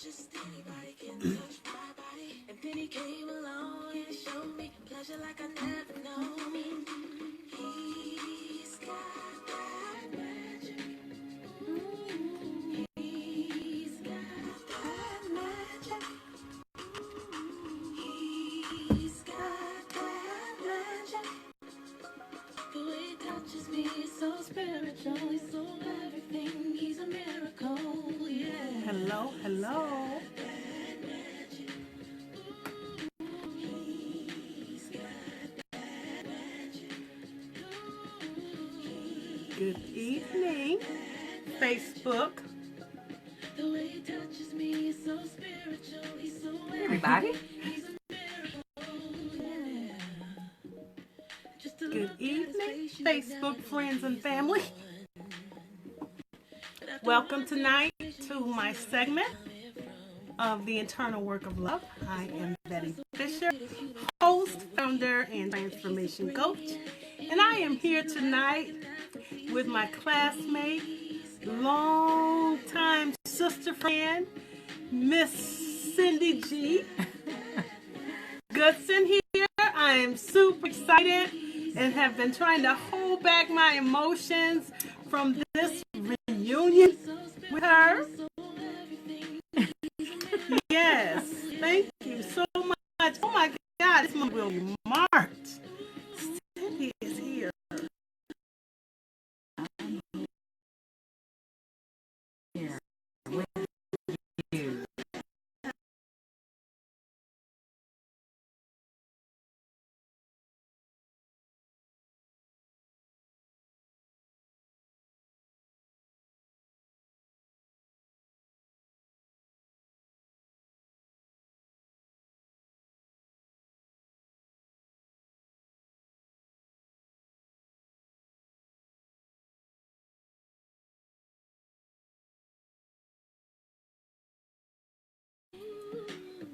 Just anybody can touch my body. And then he came along and showed me pleasure like I never known. He's got that magic. He's got that magic. He's got that magic. The way he touches me is so spiritual. He's so everything. He's a miracle. Yeah. Hello, hello. Good evening, Facebook. The way he touches me is so spiritual. He's so Everybody. Good evening, Facebook friends and family. Welcome tonight to my segment of the Internal Work of Love. I am Betty Fisher, host, founder, and transformation coach. And I am here tonight with my classmate, longtime sister friend, Miss Cindy G. Goodson here. I am super excited and have been trying to hold back my emotions from this reunion with her. Yes, thank you so much. Oh my God, this month will be marked. Cindy is here.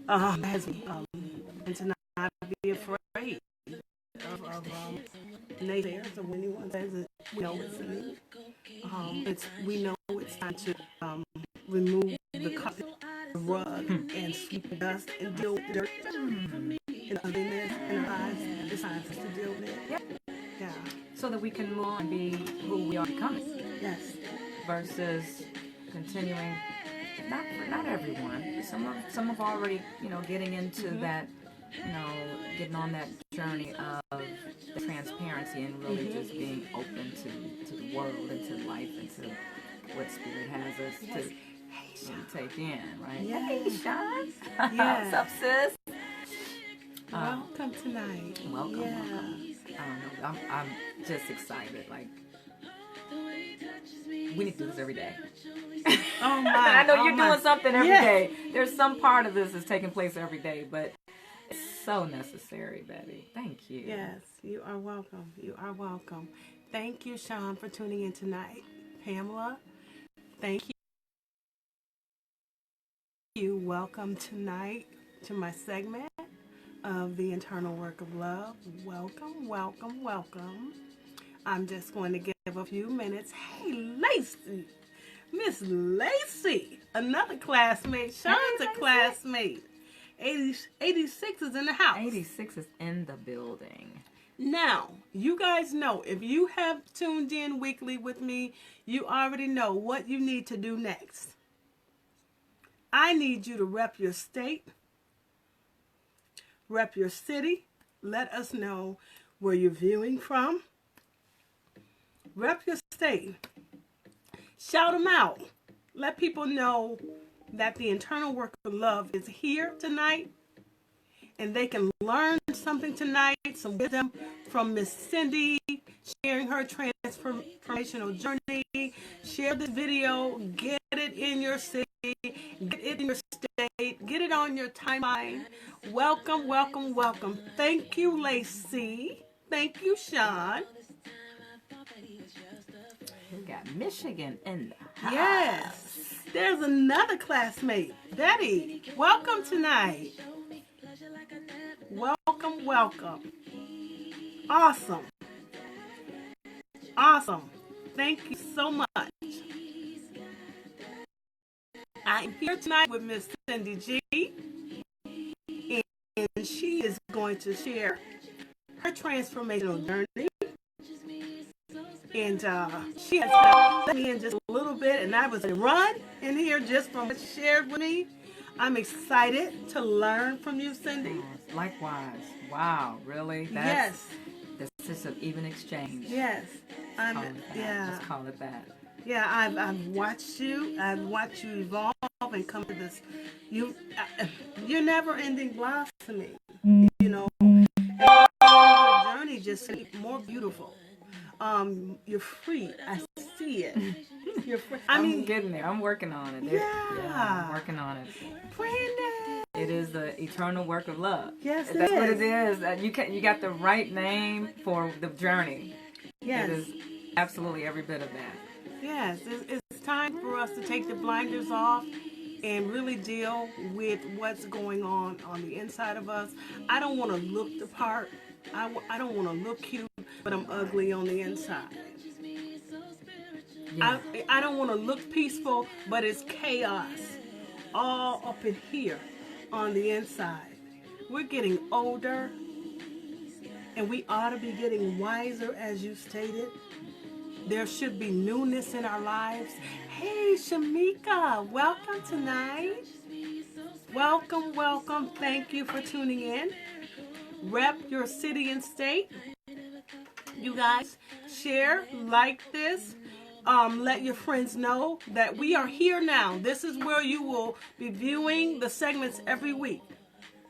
As and to not be afraid of naysayers or anyone says that we know it's me. We know it's time to remove the rug and sweep the dust and deal with dirt and ugliness in our lives. It's time for us to deal with it. Yeah. So that we can move on and be who we are becoming. Yes. Versus continuing. Not everyone. Some have already, getting into that, getting on that journey of the transparency and really just being open to the world and to life and to what Spirit has us to really take in, right? Yes. Hey, Sean. Yes. What's up, sis? Welcome tonight. Welcome. Yeah. Welcome. I'm just excited. Like, we need to do this every day. Oh my! I know you're doing something every day. There's some part of this that's taking place every day, but it's so necessary, Betty. Thank you. Yes, you are welcome. You are welcome. Thank you, Sean, for tuning in tonight. Pamela, thank you. Welcome tonight to my segment of the Internal Work of Love. Welcome, welcome, welcome. I'm just going to give a few minutes. Hey, Lacey. Miss Lacey, another classmate. Sean's a classmate. 86 is in the house. 86 is in the building. Now, you guys know, if you have tuned in weekly with me, you already know what you need to do next. I need you to rep your state, rep your city. Let us know where you're viewing from. Rep your state. Shout them out. Let people know that the Internal Work of Love is here tonight. And they can learn something tonight, some wisdom from Miss Cindy, sharing her transformational journey. Share this video. Get it in your city. Get it in your state. Get it on your timeline. Welcome, welcome, welcome. Thank you, Lacey. Thank you, Sean. We got Michigan in the house. Yes. There's another classmate. Betty, welcome tonight. Welcome, welcome. Awesome. Awesome. Thank you so much. I'm here tonight with Miss Cindy G, and she is going to share her transformational journey. And she has let me in just a little bit, and I was run in here just from what she shared with me. I'm excited to learn from you, Cindy. Likewise. Wow, really? Yes. This is an even exchange. Yes. Let's call it that. Yeah, I've watched you. I've watched you evolve and come to this. You're never-ending blossoming. You know, and your journey just seems more beautiful. You're free. I see it. You're free. I'm getting there. I'm working on it. Yeah, I'm working on it. Brandon. It is the eternal work of love. Yes, that's what it is. You got the right name for the journey. Yes, it is absolutely every bit of that. Yes, it's time for us to take the blinders off and really deal with what's going on the inside of us. I don't want to look the part. I don't want to look cute, but I'm ugly on the inside. Yeah. I don't want to look peaceful, but it's chaos all up in here on the inside. We're getting older, and we ought to be getting wiser, as you stated. There should be newness in our lives. Hey, Shamika, welcome tonight. Welcome, welcome. Thank you for tuning in. Rep your city and state. You guys share, like this. Let your friends know that we are here now. This is where you will be viewing the segments every week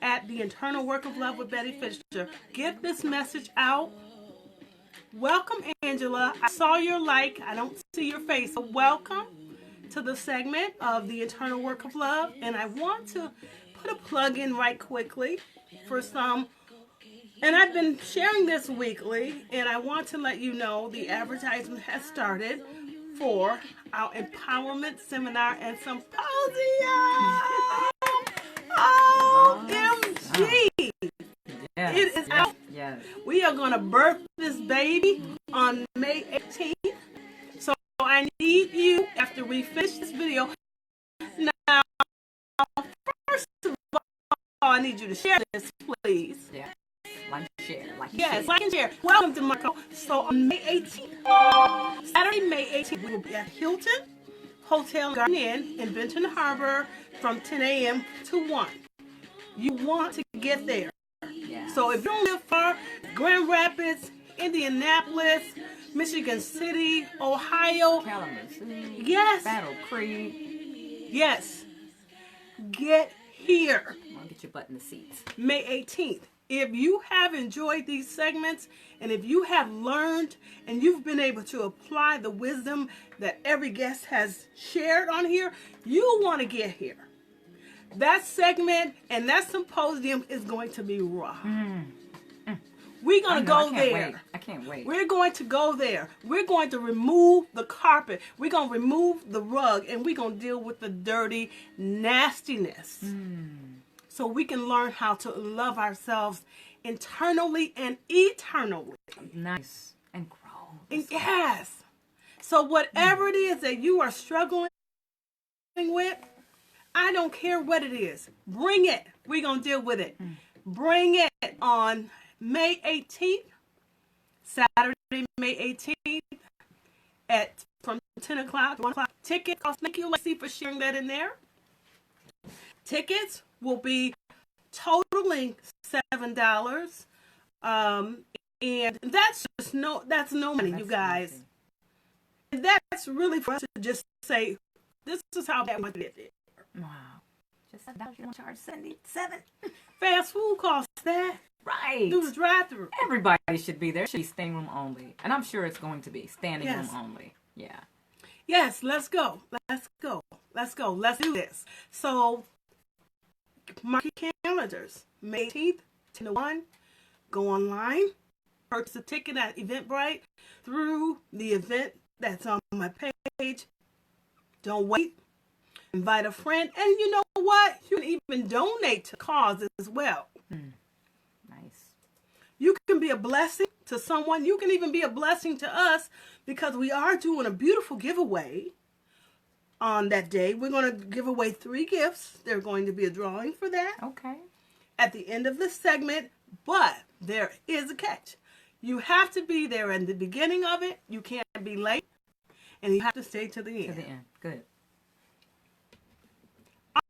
at The Internal Work of Love with Betty Fisher. Get this message out. Welcome, Angela. I saw your like. I don't see your face. So welcome to the segment of The Internal Work of Love. And I want to put a plug in right quickly for some. And I've been sharing this weekly, and I want to let you know the advertisement has started for our empowerment seminar and symposium. OMG! Yes, It is out. Yes. We are going to birth this baby on May 18th. So I need you, after we finish this video, now, first of all, I need you to share this, please. Yeah. Like and share. Like and share. Welcome to Marco. So on May 18th, Saturday, May 18th, we will be at Hilton Hotel Garden Inn in Benton Harbor from 10 a.m. to 1. You want to get there. Yeah. So if you don't live far, Grand Rapids, Indianapolis, Michigan City, Ohio, Kalamazoo, yes, Battle Creek, yes, get here. Come on, get your butt in the seats. May 18th. If you have enjoyed these segments, and if you have learned and you've been able to apply the wisdom that every guest has shared on here, you want to get here. That segment and that symposium is going to be raw. We're going to go there. I can't wait. We're going to go there. We're going to remove the carpet. We're going to remove the rug, and we're going to deal with the dirty nastiness. So we can learn how to love ourselves internally and eternally. Nice. And grow. And yes. So whatever it is that you are struggling with, I don't care what it is. Bring it. We're going to deal with it. Bring it on May 18th, Saturday, May 18th, from 10 o'clock to 1 o'clock. Ticket cost, thank you, Lacey, for sharing that in there. Tickets will be totaling $7. And that's no money, you guys. And that's really for us to just say, this is how bad we want to get there. Wow. Just $7, you want to charge $7? Fast food costs that. Right. Do the drive-through. Everybody should be there. It should be standing room only. And I'm sure it's going to be standing room only. Yeah. Yes, let's go. Let's go. Let's go. Let's do this. So, mark your calendars. May 18th, 10 to 1. Go online. Purchase a ticket at Eventbrite through the event that's on my page. Don't wait. Invite a friend. And you know what? You can even donate to causes as well. Nice. You can be a blessing to someone. You can even be a blessing to us because we are doing a beautiful giveaway on that day. We're going to give away 3 gifts. There's going to be a drawing for that Okay. at the end of this segment, but there is a catch. You have to be there in the beginning of it. You can't be late, and you have to stay to the end. To the end. Good.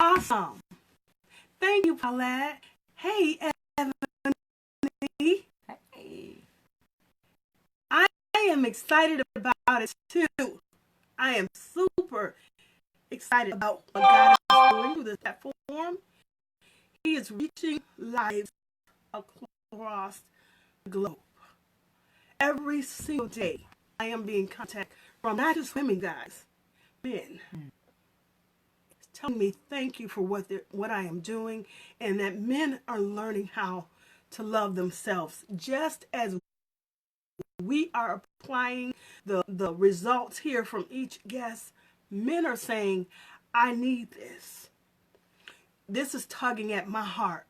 Awesome. Thank you, Paulette. Hey, Ebony. Hey. I am excited about it too. I am super excited about what God is doing through this platform. He is reaching lives across the globe. Every single day, I am being contacted from not just women, guys, men. Telling me thank you for what I am doing, and that men are learning how to love themselves just as we are applying the results here from each guest. Men are saying, I need this. This is tugging at my heart.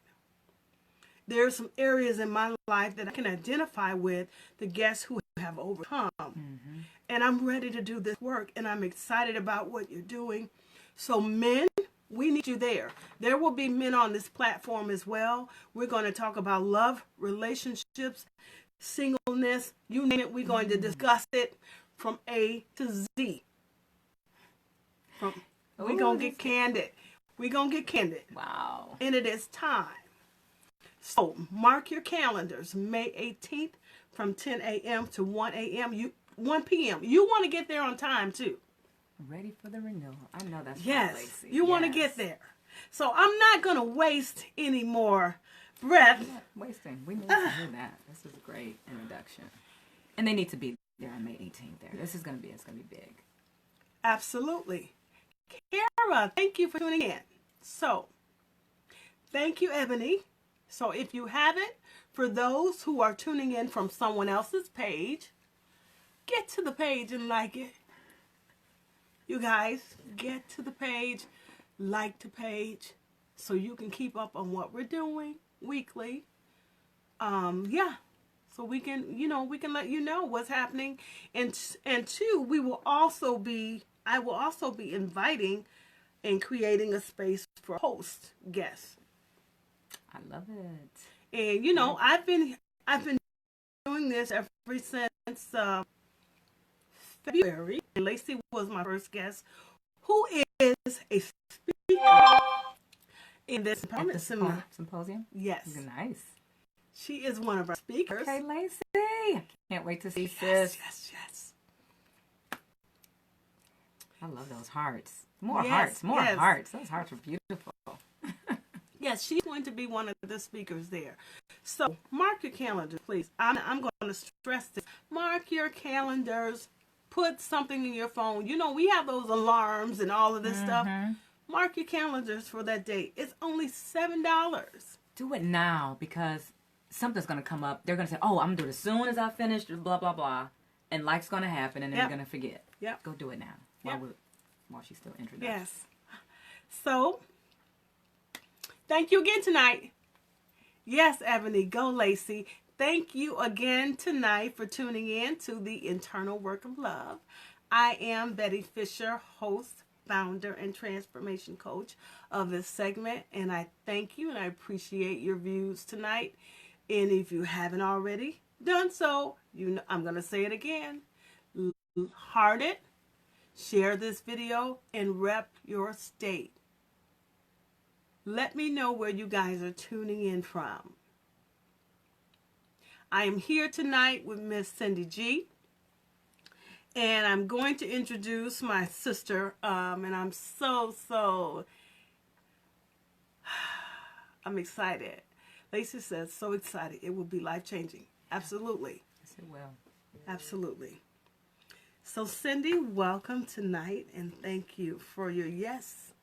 There are some areas in my life that I can identify with the guests who have overcome. Mm-hmm. And I'm ready to do this work, and I'm excited about what you're doing. So men, we need you there. There will be men on this platform as well. We're going to talk about love, relationships, singleness, you name it. We're going to discuss it from A to Z. We're going to get candid. We're going to get candid. Wow. And it is time. So mark your calendars, May 18th from 10 a.m. to 1 a.m. 1 p.m. You want to get there on time too. Ready for the renewal. I know that's yes. right, Lacey. You want to get there. So I'm not going to waste any more breath. Wasting. We need to hear that. This is a great introduction. And they need to be there on May 18th there. It's going to be big. Absolutely. Kara, thank you for tuning in. So, thank you, Ebony. So if you haven't, for those who are tuning in from someone else's page, get to the page and like it. You guys, get to the page, like the page, so you can keep up on what we're doing weekly. So we can, we can let you know what's happening. And 2, I will also be inviting and creating a space for host guests. I love it. And I've been doing this ever since February. And Lacey was my first guest, who is a speaker in this symposium. Yes, nice. She is one of our speakers. Okay, Lacey, I can't wait to see sis. Yes. I love those hearts. More hearts. Those hearts are beautiful. Yes, she's going to be one of the speakers there. So mark your calendars, please. I'm going to stress this. Mark your calendars. Put something in your phone. We have those alarms and all of this stuff. Mark your calendars for that date. It's only $7. Do it now, because something's going to come up. They're going to say, oh, I'm going to do it as soon as I finish, blah, blah, blah. And life's going to happen, and then you're going to forget. Yep. Go do it now while she's still introduced. Yes. So, thank you again tonight. Yes, Ebony, go Lacey. Thank you again tonight for tuning in to the Internal Work of Love. I am Betty Fisher, host, founder, and transformation coach of this segment. And I thank you and I appreciate your views tonight. And if you haven't already done so, I'm going to say it again. Heart it, share this video, and rep your state. Let me know where you guys are tuning in from. I am here tonight with Miss Cindy G. And I'm going to introduce my sister. And I'm I'm excited. Lacey says, so excited. It will be life-changing. Absolutely. Yes, it will. Absolutely. So, Cindy, welcome tonight. And thank you for your yes.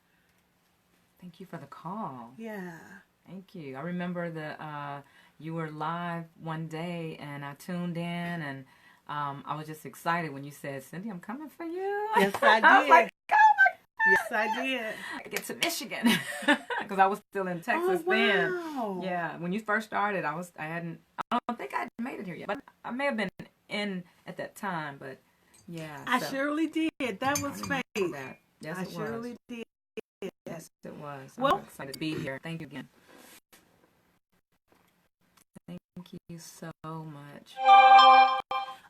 Thank you for the call. Yeah. Thank you. I remember you were live one day, and I tuned in, and I was just excited when you said, Cindy, I'm coming for you. Yes, I did. I was like, oh my Yes, I did. I get to Michigan because I was still in Texas then. Yeah, when you first started, I don't think I made it here yet, but I may have been in at that time. But yeah, I surely did. That was fake. Yes, I it was. surely did. Yes, it was. I'm Well, excited to be here. Thank you again. Thank you so much.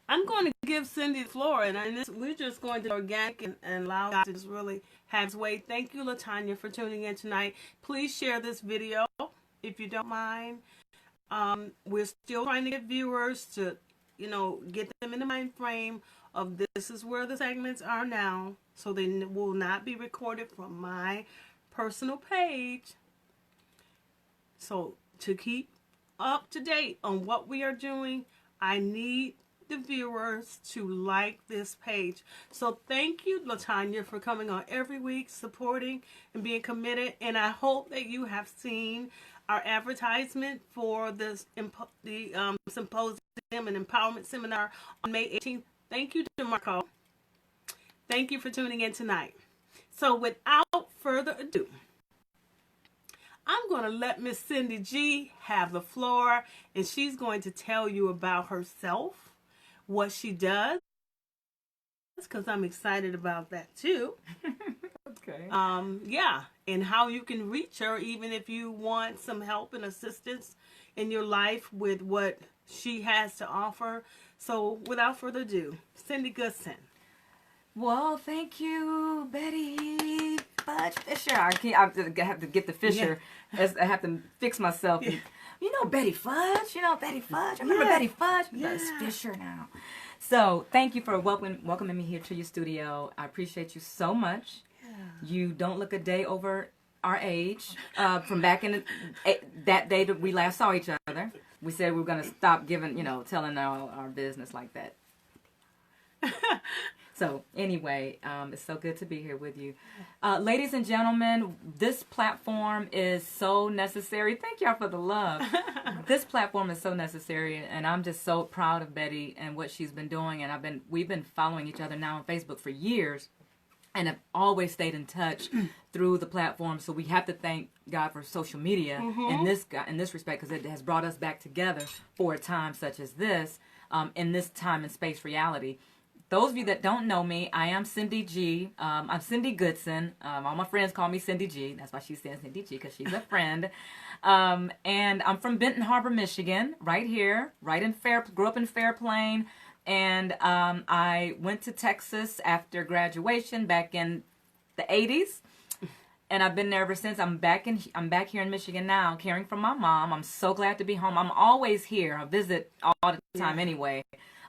I'm going to give Cindy the floor, and we're just going to be organic and allow God to just really have His way. Thank you, Latanya, for tuning in tonight. Please share this video if you don't mind. We're still trying to get viewers to, get them in the mind frame of this is where the segments are now, so they will not be recorded from my personal page. So to keep up to date on what we are doing, I need the viewers to like this page. So thank you, Latanya, for coming on every week, supporting and being committed. And I hope that you have seen our advertisement for the symposium and empowerment seminar on May 18th. Thank you, DeMarco. Thank you for tuning in tonight. So without further ado, I'm going to let Miss Cindy G have the floor, and she's going to tell you about herself, what she does, because I'm excited about that too. Okay. Yeah, and how you can reach her even if you want some help and assistance in your life with what she has to offer. So without further ado, Cindy Goodson. Well, thank you, Betty Fudge Fisher. I have to get the Fisher. Yeah. I have to fix myself. Yeah. Betty Fudge. Betty Fudge. I remember Betty Fudge. Yeah. It's Fisher now. So thank you for welcoming me here to your studio. I appreciate you so much. Yeah. You don't look a day over our age. From back in that day that we last saw each other, we said we were going to stop telling our business like that. So anyway, it's so good to be here with you. Ladies and gentlemen, this platform is so necessary. Thank y'all for the love. This platform is so necessary, and I'm just so proud of Betty and what she's been doing. And we've been following each other now on Facebook for years, and have always stayed in touch through the platform. So we have to thank God for social media in this respect, because it has brought us back together for a time such as this, in this time and space reality. Those of you that don't know me, I am Cindy G. I'm Cindy Goodson. All my friends call me Cindy G. That's why she says Cindy G, because she's a friend. And I'm from Benton Harbor, Michigan, right here, grew up in Fairplain. And I went to Texas after graduation back in the 80s. And I've been there ever since. I'm back here in Michigan now, caring for my mom. I'm so glad to be home. I'm always here. I visit all the time anyway.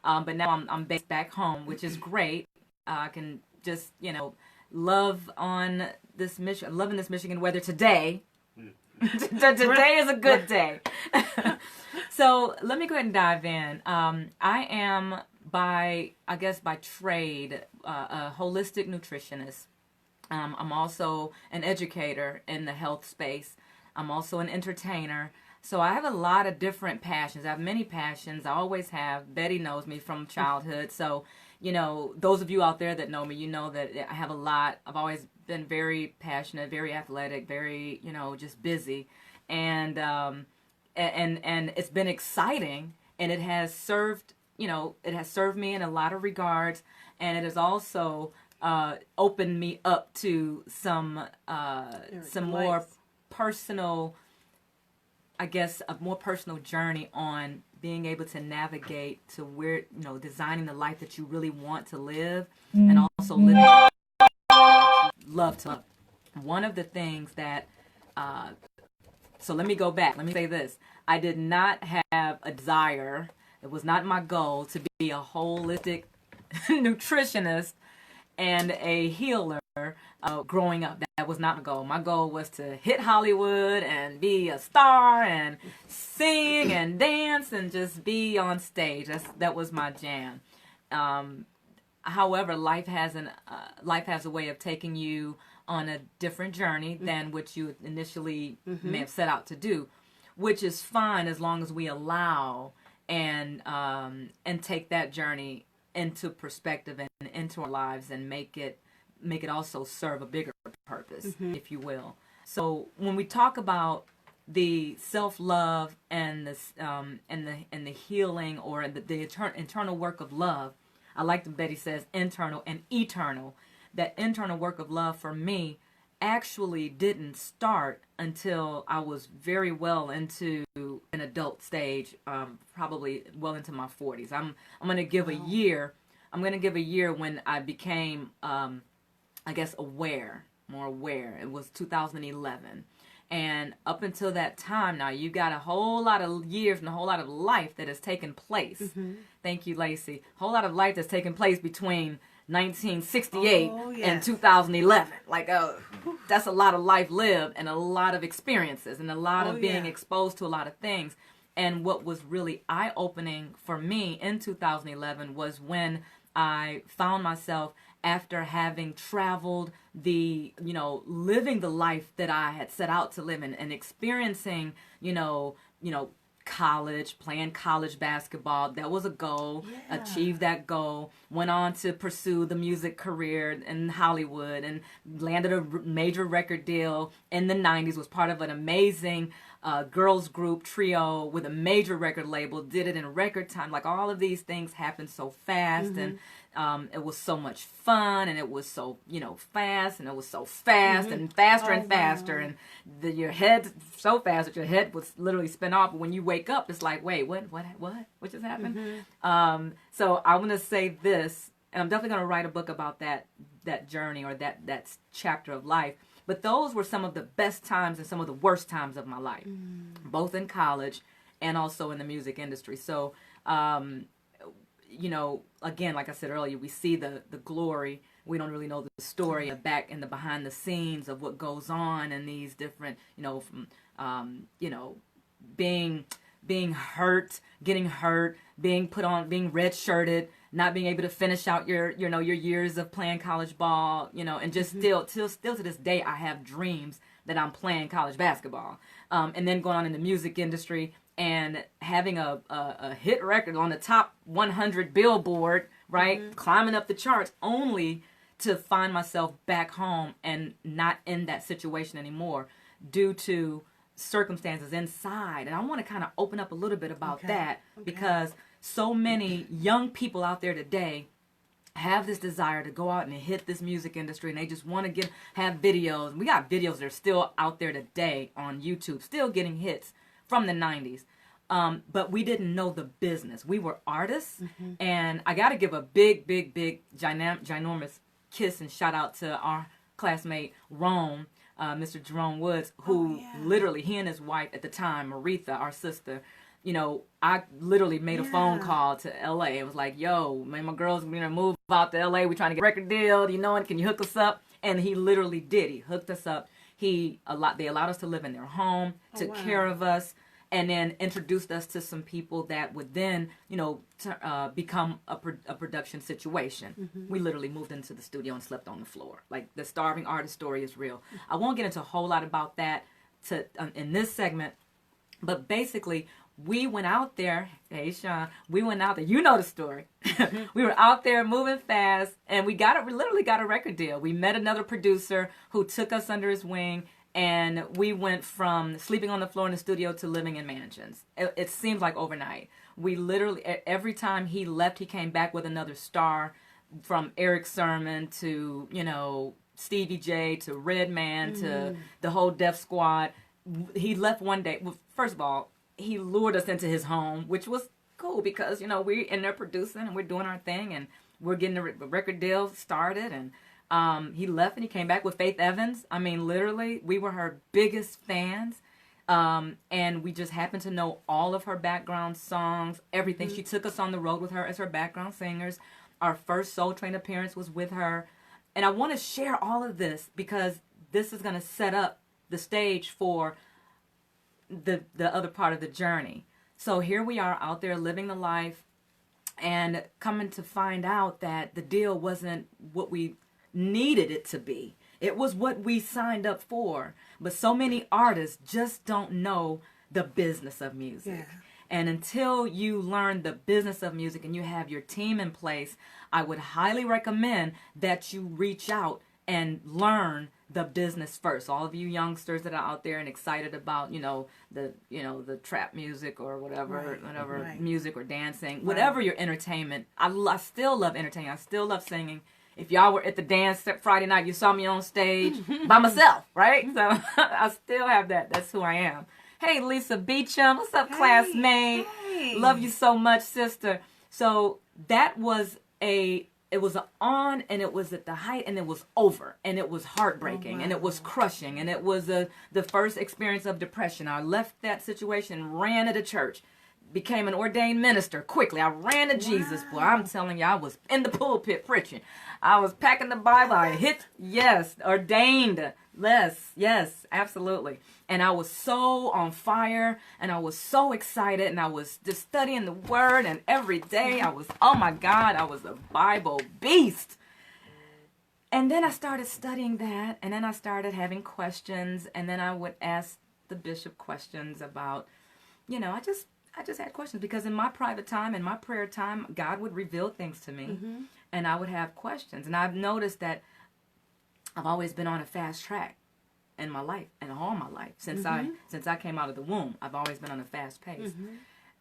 But now I'm based back home, which is great. I can just, love on this loving this Michigan weather today. Today is a good day. So let me go ahead and dive in. I am by trade, a holistic nutritionist. I'm also an educator in the health space. I'm also an entertainer. So I have a lot of different passions. I have many passions. I always have. Betty knows me from childhood. So, those of you out there that know me, you know that I have a lot. I've always been very passionate, very athletic, very, just busy. And it's been exciting, and it has served me in a lot of regards. And it has also opened me up to some more personal, a more personal journey on being able to navigate to where, designing the life that you really want to live, and also living the life that you love to live. One of the things that, so let me go back. Let me say this. I did not have a desire. It was not my goal to be a holistic nutritionist and a healer growing up. That was not my goal. My goal was to hit Hollywood and be a star and sing and dance and just be on stage. That was my jam. However, life has a way of taking you on a different journey than what you initially may have set out to do, which is fine as long as we allow and take that journey into perspective and into our lives and make it also serve a bigger purpose, if you will. So when we talk about the self-love and the healing, or the internal work of love, I like that Betty says internal and eternal, that internal work of love for me actually didn't start until I was very well into an adult stage, probably well into my 40s. I'm going to give a year. I'm going to give a year when I became, I guess, more aware. It was 2011. And up until that time, now you got a whole lot of years and a whole lot of life that has taken place. Thank you, Lacey. A whole lot of life that's taken place between 1968 and 2011. Like, that's a lot of life lived and a lot of experiences and a lot of being exposed to a lot of things. And what was really eye-opening for me in 2011 was when I found myself, after having traveled living the life that I had set out to live in and experiencing, college, playing college basketball. That was a goal. Achieved that goal. Went on to pursue the music career in Hollywood and landed a major record deal in the 90s. Was part of an amazing girls group trio with a major record label. Did it in record time. Like, all of these things happened so fast, and it was so much fun, and it was so fast, and it was so fast and faster and faster, and your head so fast that your head was literally spin off. But when you wake up, it's like, wait, what just happened? So I'm gonna say this, and I'm definitely gonna write a book about that journey or that chapter of life. But those were some of the best times and some of the worst times of my life, both in college and also in the music industry. So, again, like I said earlier, we see the glory. We don't really know the story back in the behind the scenes of what goes on in these different, from, being hurt, getting hurt, being put on, being red-shirted, not being able to finish out your years of playing college ball, and just still to this day, I have dreams that I'm playing college basketball. And then going on in the music industry and having a hit record on the top 100 Billboard, right? Climbing up the charts, only to find myself back home and not in that situation anymore due to circumstances inside. And I want to kind of open up a little bit about that because so many young people out there today have this desire to go out and hit this music industry, and they just want to have videos. We got videos that are still out there today on YouTube, still getting hits from the 90s. But we didn't know the business. We were artists, and I got to give a big, ginormous kiss and shout out to our classmate, Rome, Mr. Jerome Woods, who literally, he and his wife at the time, Maritha, our sister, I literally made a phone call to LA. It was like, yo, man, my girl's going to move out to LA. We're trying to get a record deal. And can you hook us up? And he literally did. He hooked us up. They allowed us to live in their home, took care of us, and then introduced us to some people that would then, become a production situation. We literally moved into the studio and slept on the floor. Like, the starving artist story is real. I won't get into a whole lot about that in this segment, but basically, we went out there. Hey, Sean, we went out there. You know the story. We were out there moving fast, and we literally got a record deal. We met another producer who took us under his wing, and we went from sleeping on the floor in the studio to living in mansions. It seems like overnight. We literally, every time he left, he came back with another star, from Eric Sermon to, Stevie J to Redman to the whole Def Squad. He left one day. Well, first of all, he lured us into his home, which was cool because, we're in there producing and we're doing our thing and we're getting the record deal started. And he left and he came back with Faith Evans. I mean, literally, we were her biggest fans. And we just happened to know all of her background songs, everything. She took us on the road with her as her background singers. Our first Soul Train appearance was with her. And I want to share all of this because this is going to set up the stage for the other part of the journey. So here we are out there living the life and coming to find out that the deal wasn't what we needed it to be. It was what we signed up for. But so many artists just don't know the business of music. And until you learn the business of music and you have your team in place, I would highly recommend that you reach out and learn the business first. All of you youngsters that are out there and excited about, the trap music or whatever, music or dancing, whatever your entertainment. I still love entertaining. I still love singing. If y'all were at the dance Friday night, you saw me on stage by myself, right? So I still have that. That's who I am. Hey, Lisa Beecham. What's up, classmate? Hey. Love you so much, sister. So that was it was on, and it was at the height, and it was over, and it was heartbreaking, and it was crushing, and it was the first experience of depression. I left that situation and ran to the church, became an ordained minister quickly. I ran to Jesus. Boy, I'm telling you, I was in the pulpit preaching. I was packing the Bible. I hit, yes, ordained. Yes, absolutely. And I was so on fire, and I was so excited, and I was just studying the Word, and every day I was, oh my God, I was a Bible beast. And then I started studying that, and then I started having questions, and then I would ask the bishop questions about, I just had questions, because in my private time, in my prayer time, God would reveal things to me, and I would have questions. And I've noticed that I've always been on a fast track in my life, and all my life since I came out of the womb. I've always been on a fast pace,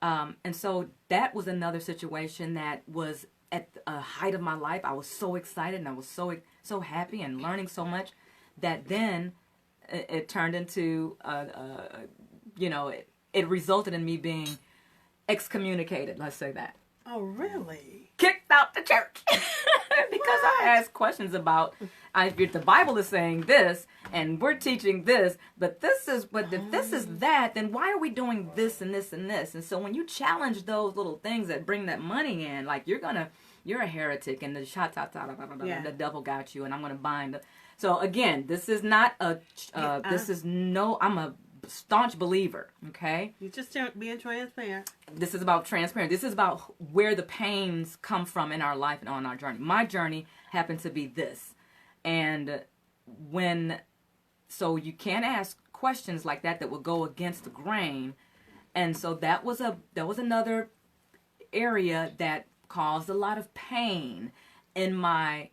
and so that was another situation that was at a height of my life. I was so excited, and I was so happy, and learning so much that then it turned into it resulted in me being excommunicated. Let's say that. Oh, really? Kicked out the church because I asked questions about if the Bible is saying this and we're teaching this, but if this is that, then why are we doing this and this and this? And so when you challenge those little things that bring that money in, like you're a heretic, and the devil got you, and I'm gonna bind. So again, this is not I'm a staunch believer, okay? You're just being transparent. This is about transparent. This is about where the pains come from in our life and on our journey. My journey happened to be this. And so you can't ask questions like that will go against the grain. And so that was another area that caused a lot of pain in my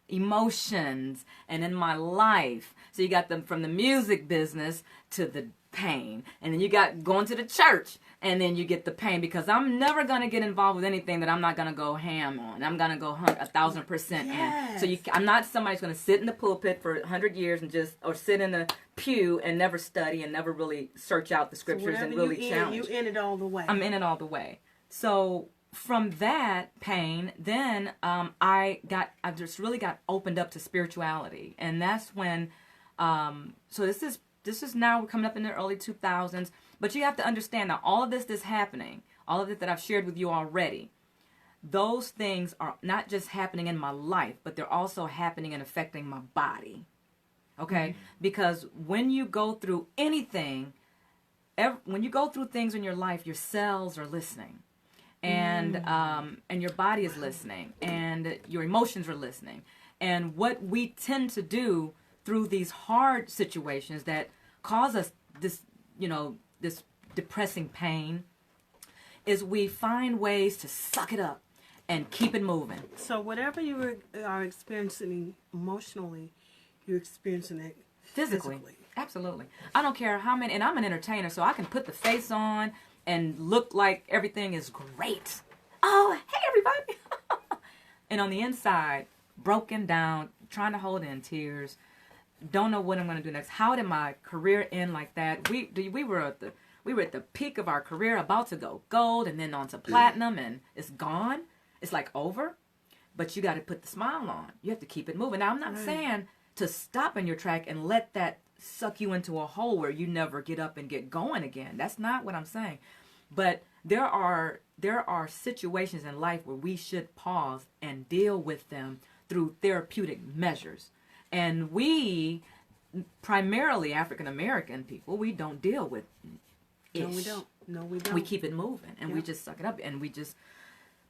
emotions and in my life. So you got them from the music business to the pain, and then you got going to the church, and then you get the pain, because I'm never going to get involved with anything that I'm not going to go ham on. I'm going to go 1,000% in. So I'm not somebody who's going to sit in the pulpit for 100 years or sit in the pew and never study and never really search out the scriptures and really challenge. You in it all the way. I'm in it all the way. So from that pain, then I just really got opened up to spirituality, and that's when. So this is now, we're coming up in the early 2000s, but you have to understand that all of this is happening, all of it that I've shared with you already, those things are not just happening in my life, but they're also happening and affecting my body. Okay? Because when you go through anything, when you go through things in your life, your cells are listening. And your body is listening, and your emotions are listening. And what we tend to do through these hard situations that cause us this depressing pain is we find ways to suck it up and keep it moving. So whatever you are experiencing emotionally, you're experiencing it physically. Absolutely. I don't care how many, and I'm an entertainer, so I can put the face on and look like everything is great. Oh, hey everybody. And on the inside, broken down, trying to hold in tears, don't know what I'm going to do next. How did my career end like that? We were at the peak of our career, about to go gold, and then on to platinum, and it's gone. It's like over. But you got to put the smile on. You have to keep it moving. Now, I'm not saying to stop in your track and let that suck you into a hole where you never get up and get going again. That's not what I'm saying. But there are situations in life where we should pause and deal with them through therapeutic measures. And we, primarily African American people, we don't deal with ish. No, we don't. We keep it moving, and we just suck it up, and we just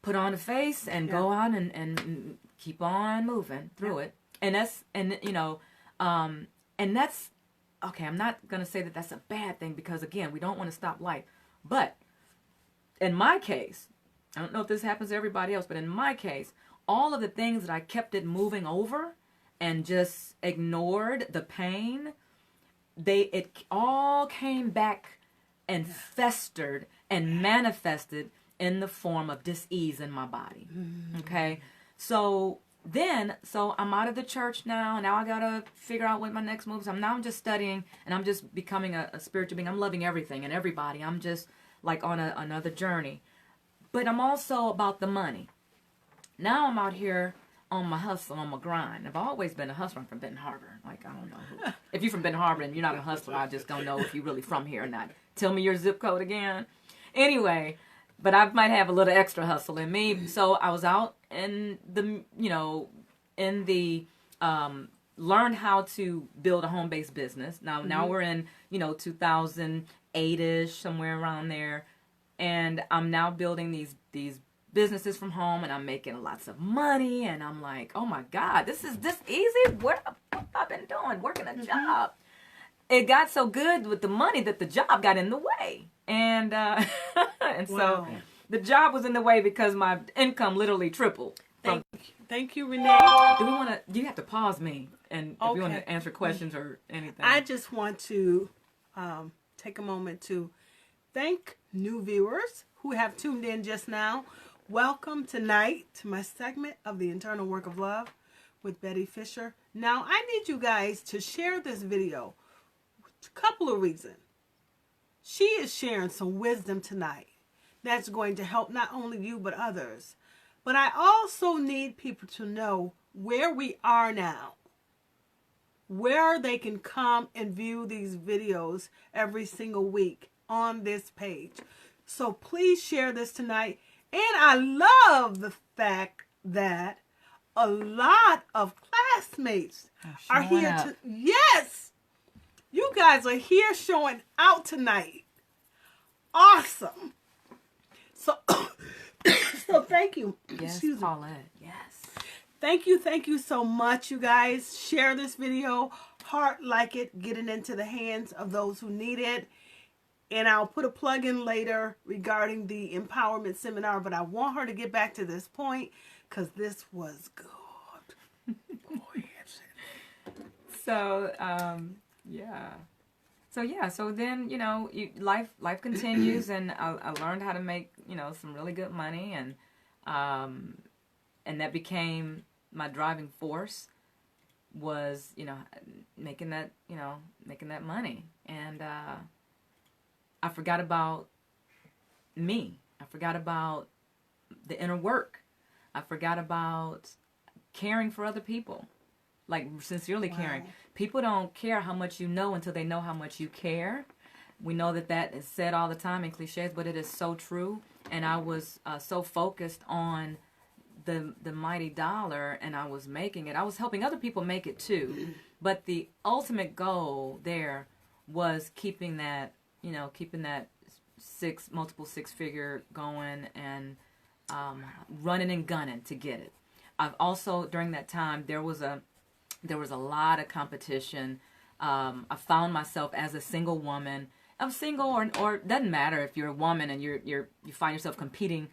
put on a face and go on and keep on moving through it. And that's okay. I'm not gonna say that that's a bad thing, because again, we don't want to stop life. But in my case, I don't know if this happens to everybody else, but in my case, all of the things that I kept it moving over and just ignored the pain, it all came back and festered and manifested in the form of dis-ease in my body. Okay? So then, so I'm out of the church now. Now I gotta figure out what my next move is. I'm just studying, and I'm just becoming a spiritual being. I'm loving everything and everybody. I'm just like on another journey. But I'm also about the money. Now I'm out here on my hustle, on my grind. I've always been a hustler. I'm from Benton Harbor. Like, I don't know who. If you're from Benton Harbor and you're not a hustler, I just don't know if you're really from here or not. Tell me your zip code again. Anyway, but I might have a little extra hustle in me. So I was out in the, learn how to build a home-based business. Now we're in, 2008-ish, somewhere around there. And I'm now building these businesses from home, and I'm making lots of money. And I'm like, oh my God, this is this easy? What have I been doing? Working a job. It got so good with the money that the job got in the way. And so the job was in the way because my income literally tripled. Thank you, Renee. Do you have to pause me and if you want to answer questions or anything? I just want to take a moment to thank new viewers who have tuned in just now. Welcome tonight to my segment of the Internal Work of Love with Betty Fisher. Now, I need you guys to share this video. A couple of reasons. She is sharing some wisdom tonight that's going to help not only you but others. But I also need people to know where we are now, where they can come and view these videos every single week on this page. So please share this tonight. And I love the fact that a lot of classmates are here yes! You guys are here showing out tonight. Awesome. So thank you. Yes, Excuse me. Paulette. Yes. Thank you so much, you guys. Share this video. Heart like it. Get it into the hands of those who need it. And I'll put a plug in later regarding the empowerment seminar. But I want her to get back to this point because this was good. Go ahead. So, So then, life continues, and I learned how to make, some really good money, and that became my driving force was, making that money. And I forgot about me. I forgot about the inner work. I forgot about caring for other people. Like sincerely caring. People don't care how much you know until they know how much you care. We know that is said all the time in cliches, but it is so true. And I was so focused on the mighty dollar, and I was making it. I was helping other people make it too. But the ultimate goal there was keeping that multiple six-figure going and running and gunning to get it. I've also, during that time, there was a lot of competition. I found myself as a single woman. I'm single or it doesn't matter if you're a woman and you find yourself competing,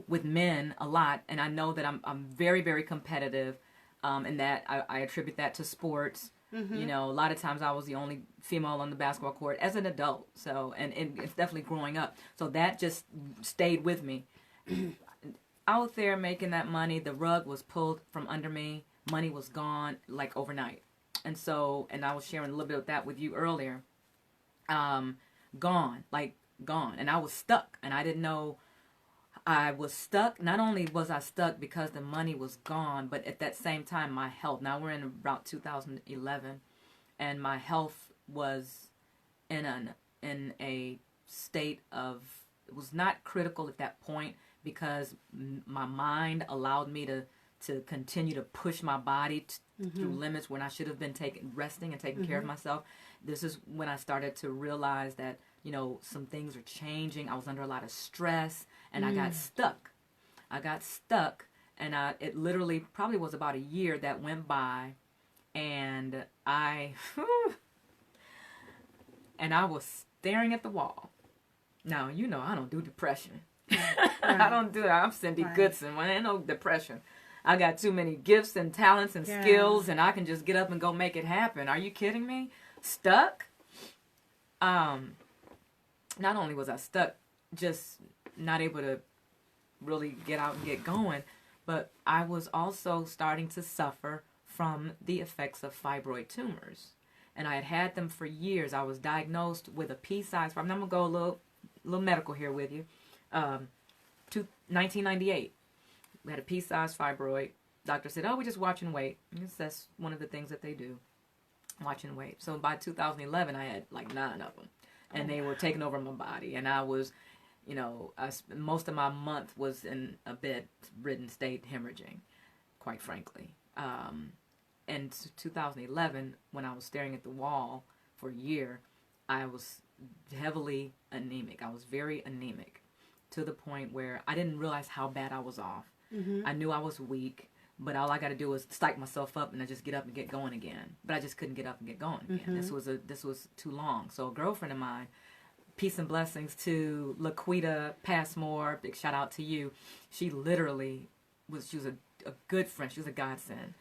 with men a lot. And I know that I'm very, very competitive, and that I attribute that to sports. Mm-hmm. A lot of times I was the only female on the basketball court as an adult. So, and it's definitely growing up. So that just stayed with me. Out there making that money, the rug was pulled from under me. Money was gone like overnight. And I was sharing a little bit of that with you earlier. Gone. And I was stuck, and I didn't know I was stuck. Not only was I stuck because the money was gone, but at that same time, my health. Now we're in about 2011, and my health was in a state of, it was not critical at that point because my mind allowed me to continue to push my body through limits when I should have been resting and taking care of myself. This is when I started to realize that, some things are changing. I was under a lot of stress, and I got stuck. And it literally probably was about a year that went by, and I was staring at the wall. Now, I don't do depression. I don't do that. I'm Cindy Goodson. Well, ain't no depression. I got too many gifts and talents and skills, and I can just get up and go make it happen. Are you kidding me? Stuck? Not only was I stuck, just not able to really get out and get going, but I was also starting to suffer from the effects of fibroid tumors. And I had them for years. I was diagnosed with a pea-sized fibroid. I'm going to go a little medical here with you. 1998, we had a pea-sized fibroid. Doctor said, "Oh, we're just watching weight." That's one of the things that they do, watching weight. So by 2011, I had like 9 of them, and they were taking over my body. And I was, most of my month was in a bedridden state, hemorrhaging, quite frankly. In 2011, when I was staring at the wall for a year, I was heavily anemic. I was very anemic to the point where I didn't realize how bad I was off. I knew I was weak, but all I got to do was psych myself up and I just get up and get going again. But I just couldn't get up and get going again. This was too long. So a girlfriend of mine, peace and blessings to Laquita Passmore, big shout out to you. She literally she was a good friend. She was a godsend.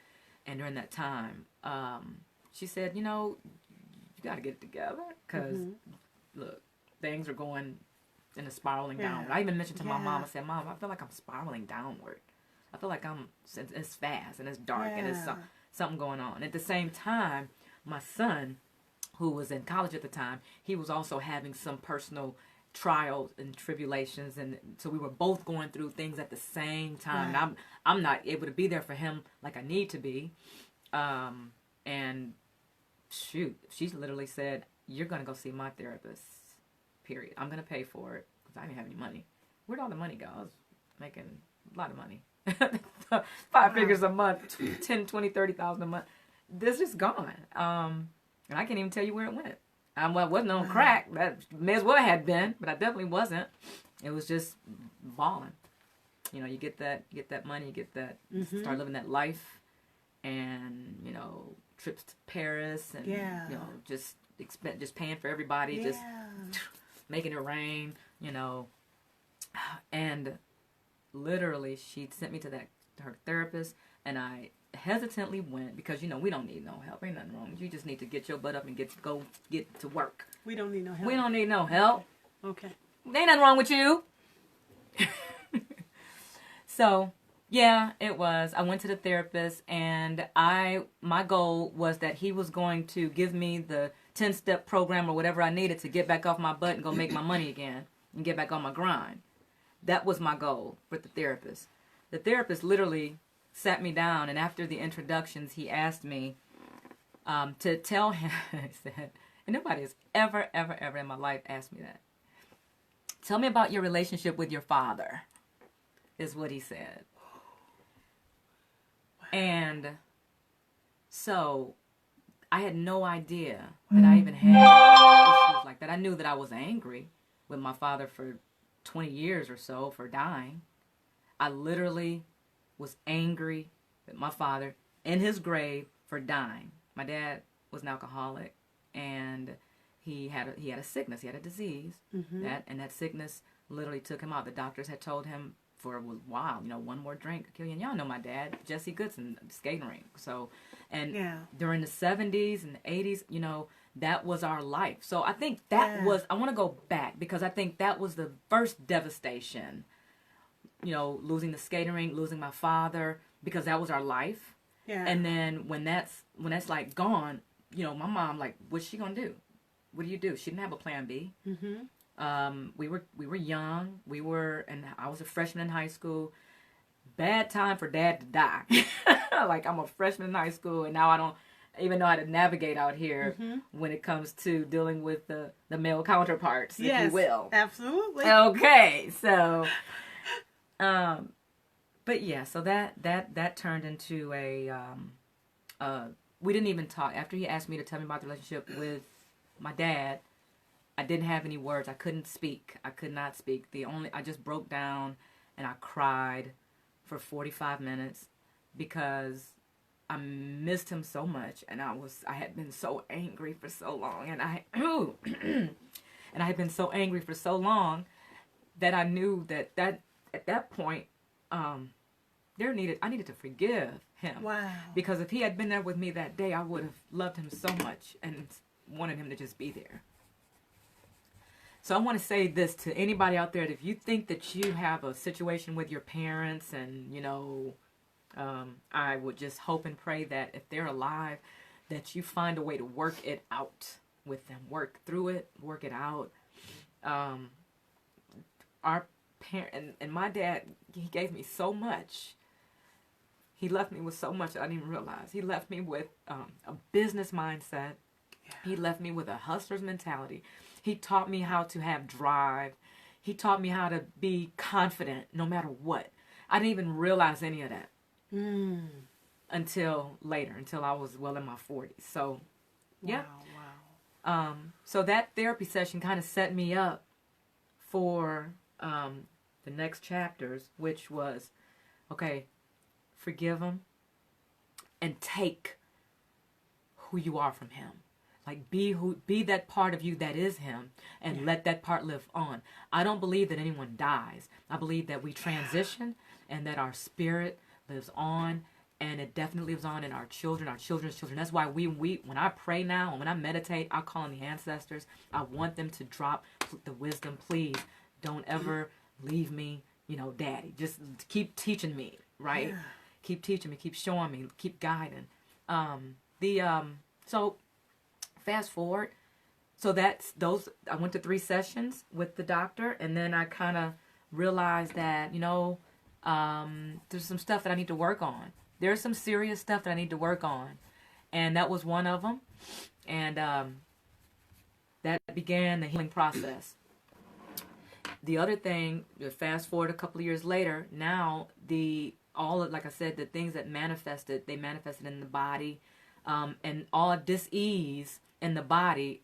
And during that time, she said, you got to get it together because, look, things are going in a spiraling downward. I even mentioned to my mom, I said, "Mom, I feel like I'm spiraling downward. I feel like it's fast and it's dark and it's something going on." At the same time, my son, who was in college at the time, he was also having some personal trials and tribulations, and so we were both going through things at the same time. And I'm not able to be there for him like I need to be. And shoot, she literally said, "You're gonna go see my therapist. Period. I'm gonna pay for it because I didn't have any money." Where'd all the money go? I was making a lot of money, 5 figures a month, 10, 20, 30,000 a month. This is gone, and I can't even tell you where it went. I wasn't on crack. That may as well had been, but I definitely wasn't. It was just balling. You get that money, you get that, start living that life, and trips to Paris, and just paying for everybody, just making it rain, and literally she sent me to her therapist, and I hesitantly went because we don't need no help. Ain't nothing wrong. You just need to get your butt up and get to work. We don't need no help. We don't need no help. Okay. Ain't nothing wrong with you. So yeah, it was. I went to the therapist, and my goal was that he was going to give me the 10-step program or whatever I needed to get back off my butt and go make my money again and get back on my grind. That was my goal with the therapist. The therapist literally sat me down, and after the introductions, he asked me to tell him, he said, and nobody has ever in my life asked me that. "Tell me about your relationship with your father," is what he said. And so I had no idea that I even had issues like that. I knew that I was angry with my father for 20 years or so for dying. I literally was angry with my father in his grave for dying. My dad was an alcoholic, and he had a sickness, he had a disease, that sickness literally took him out. The doctors had told him for a while, one more drink could kill you. And y'all know my dad, Cindy Goodson, skating rink. So, and during the 70s and the 80s, that was our life. So I think that was, I want to go back because I think that was the first devastation. Losing the skating rink, losing my father, because that was our life. Yeah. And then when that's like gone, my mom, like, what's she gonna do? What do you do? She didn't have a plan B. We were young. And I was a freshman in high school. Bad time for Dad to die. Like, I'm a freshman in high school, and now I don't even know how to navigate out here when it comes to dealing with the male counterparts, if you will. Absolutely. Okay, so. But yeah, so that turned into we didn't even talk. After he asked me to tell me about the relationship with my dad, I didn't have any words. I couldn't speak. I could not speak. I just broke down and I cried for 45 minutes because I missed him so much, and I had been so angry for so long, and I had been so angry for so long that I knew that at that point, I needed to forgive him. Wow. Because if he had been there with me that day, I would have loved him so much and wanted him to just be there. So I want to say this to anybody out there. That if you think that you have a situation with your parents and, I would just hope and pray that if they're alive, that you find a way to work it out with them. Work through it, work it out. Our parent and my dad, he gave me so much. He left me with so much I didn't even realize. He left me with a business mindset. He left me with a hustler's mentality. He taught me how to have drive. He taught me how to be confident no matter what. I didn't even realize any of that until later, until I was well in my 40s. So, yeah. Wow. So that therapy session kind of set me up for the next chapters, which was, okay, forgive him and take who you are from him. Like be that part of you that is him, and let that part live on. I don't believe that anyone dies. I believe that we transition and that our spirit lives on, and it definitely lives on in our children, our children's children. That's why when I pray now and when I meditate, I call on the ancestors. I want them to drop the wisdom. Please don't ever leave me, Daddy. Just keep teaching me, right? Yeah. Keep teaching me, keep showing me, keep guiding. So fast forward. So I went to 3 sessions with the doctor, and then I kind of realized that, there's some stuff that I need to work on. There's some serious stuff that I need to work on. And that was one of them. And that began the healing process. The other thing, fast forward a couple of years later, now like I said, the things that manifested in the body, and all dis-ease in the body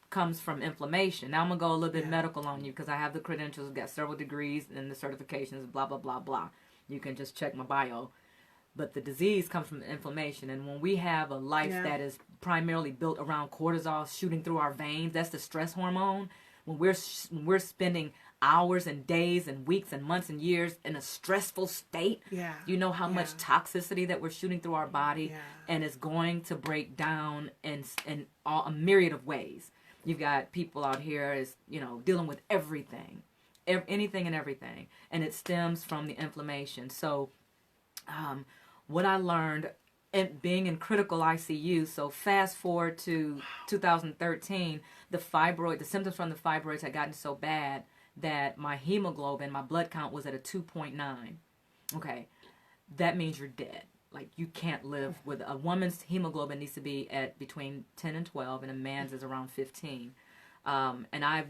comes from inflammation. Now I'm going to go a little bit medical on you because I have the credentials, got several degrees and the certifications, blah, blah, blah, blah. You can just check my bio. But the disease comes from inflammation. And when we have a life that is primarily built around cortisol shooting through our veins, that's the stress hormone. When we're spending hours and days and weeks and months and years in a stressful state, you know how much toxicity that we're shooting through our body, and it's going to break down in a myriad of ways. You've got people out here dealing with everything, anything and everything, and it stems from the inflammation. So what I learned being in critical ICU, so fast forward to 2013, the symptoms from the fibroids had gotten so bad that my hemoglobin, my blood count was at a 2.9. Okay, that means you're dead. Like, you can't live with a woman's hemoglobin needs to be at between 10 and 12, and a man's is around 15. And I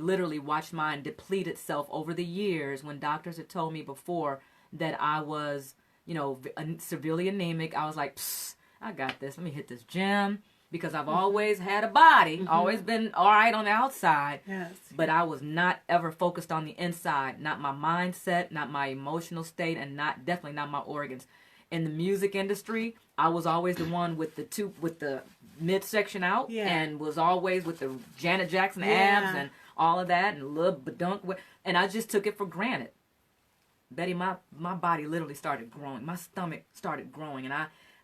literally watched mine deplete itself over the years when doctors had told me before that I was, severely anemic. I was like, I got this. Let me hit this gym. Because I've always had a body, always been all right on the outside, but I was not ever focused on the inside. Not my mindset, not my emotional state, and definitely not my organs. In the music industry, I was always the one with the midsection out, and was always with the Janet Jackson abs and all of that, and a little badunk, and I just took it for granted. Betty, my body literally started growing. My stomach started growing, and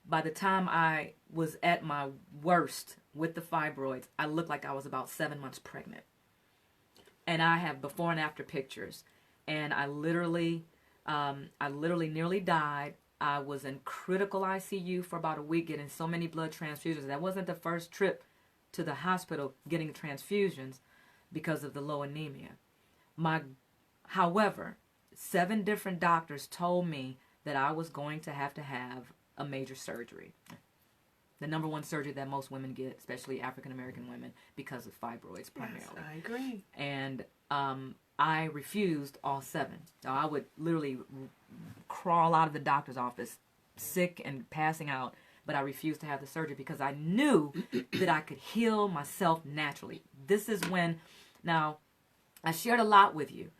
by the time I was at my worst with the fibroids, I looked like I was about 7 months pregnant. And I have before and after pictures. And I literally nearly died. I was in critical ICU for about a week getting so many blood transfusions. That wasn't the first trip to the hospital getting transfusions because of the low anemia. However, 7 different doctors told me that I was going to have a major surgery. The number one surgery that most women get, especially African American women, because of fibroids primarily. Yes, I agree. And I refused all 7. So I would literally crawl out of the doctor's office, sick and passing out, but I refused to have the surgery because I knew that I could heal myself naturally. This is when, now, I shared a lot with you,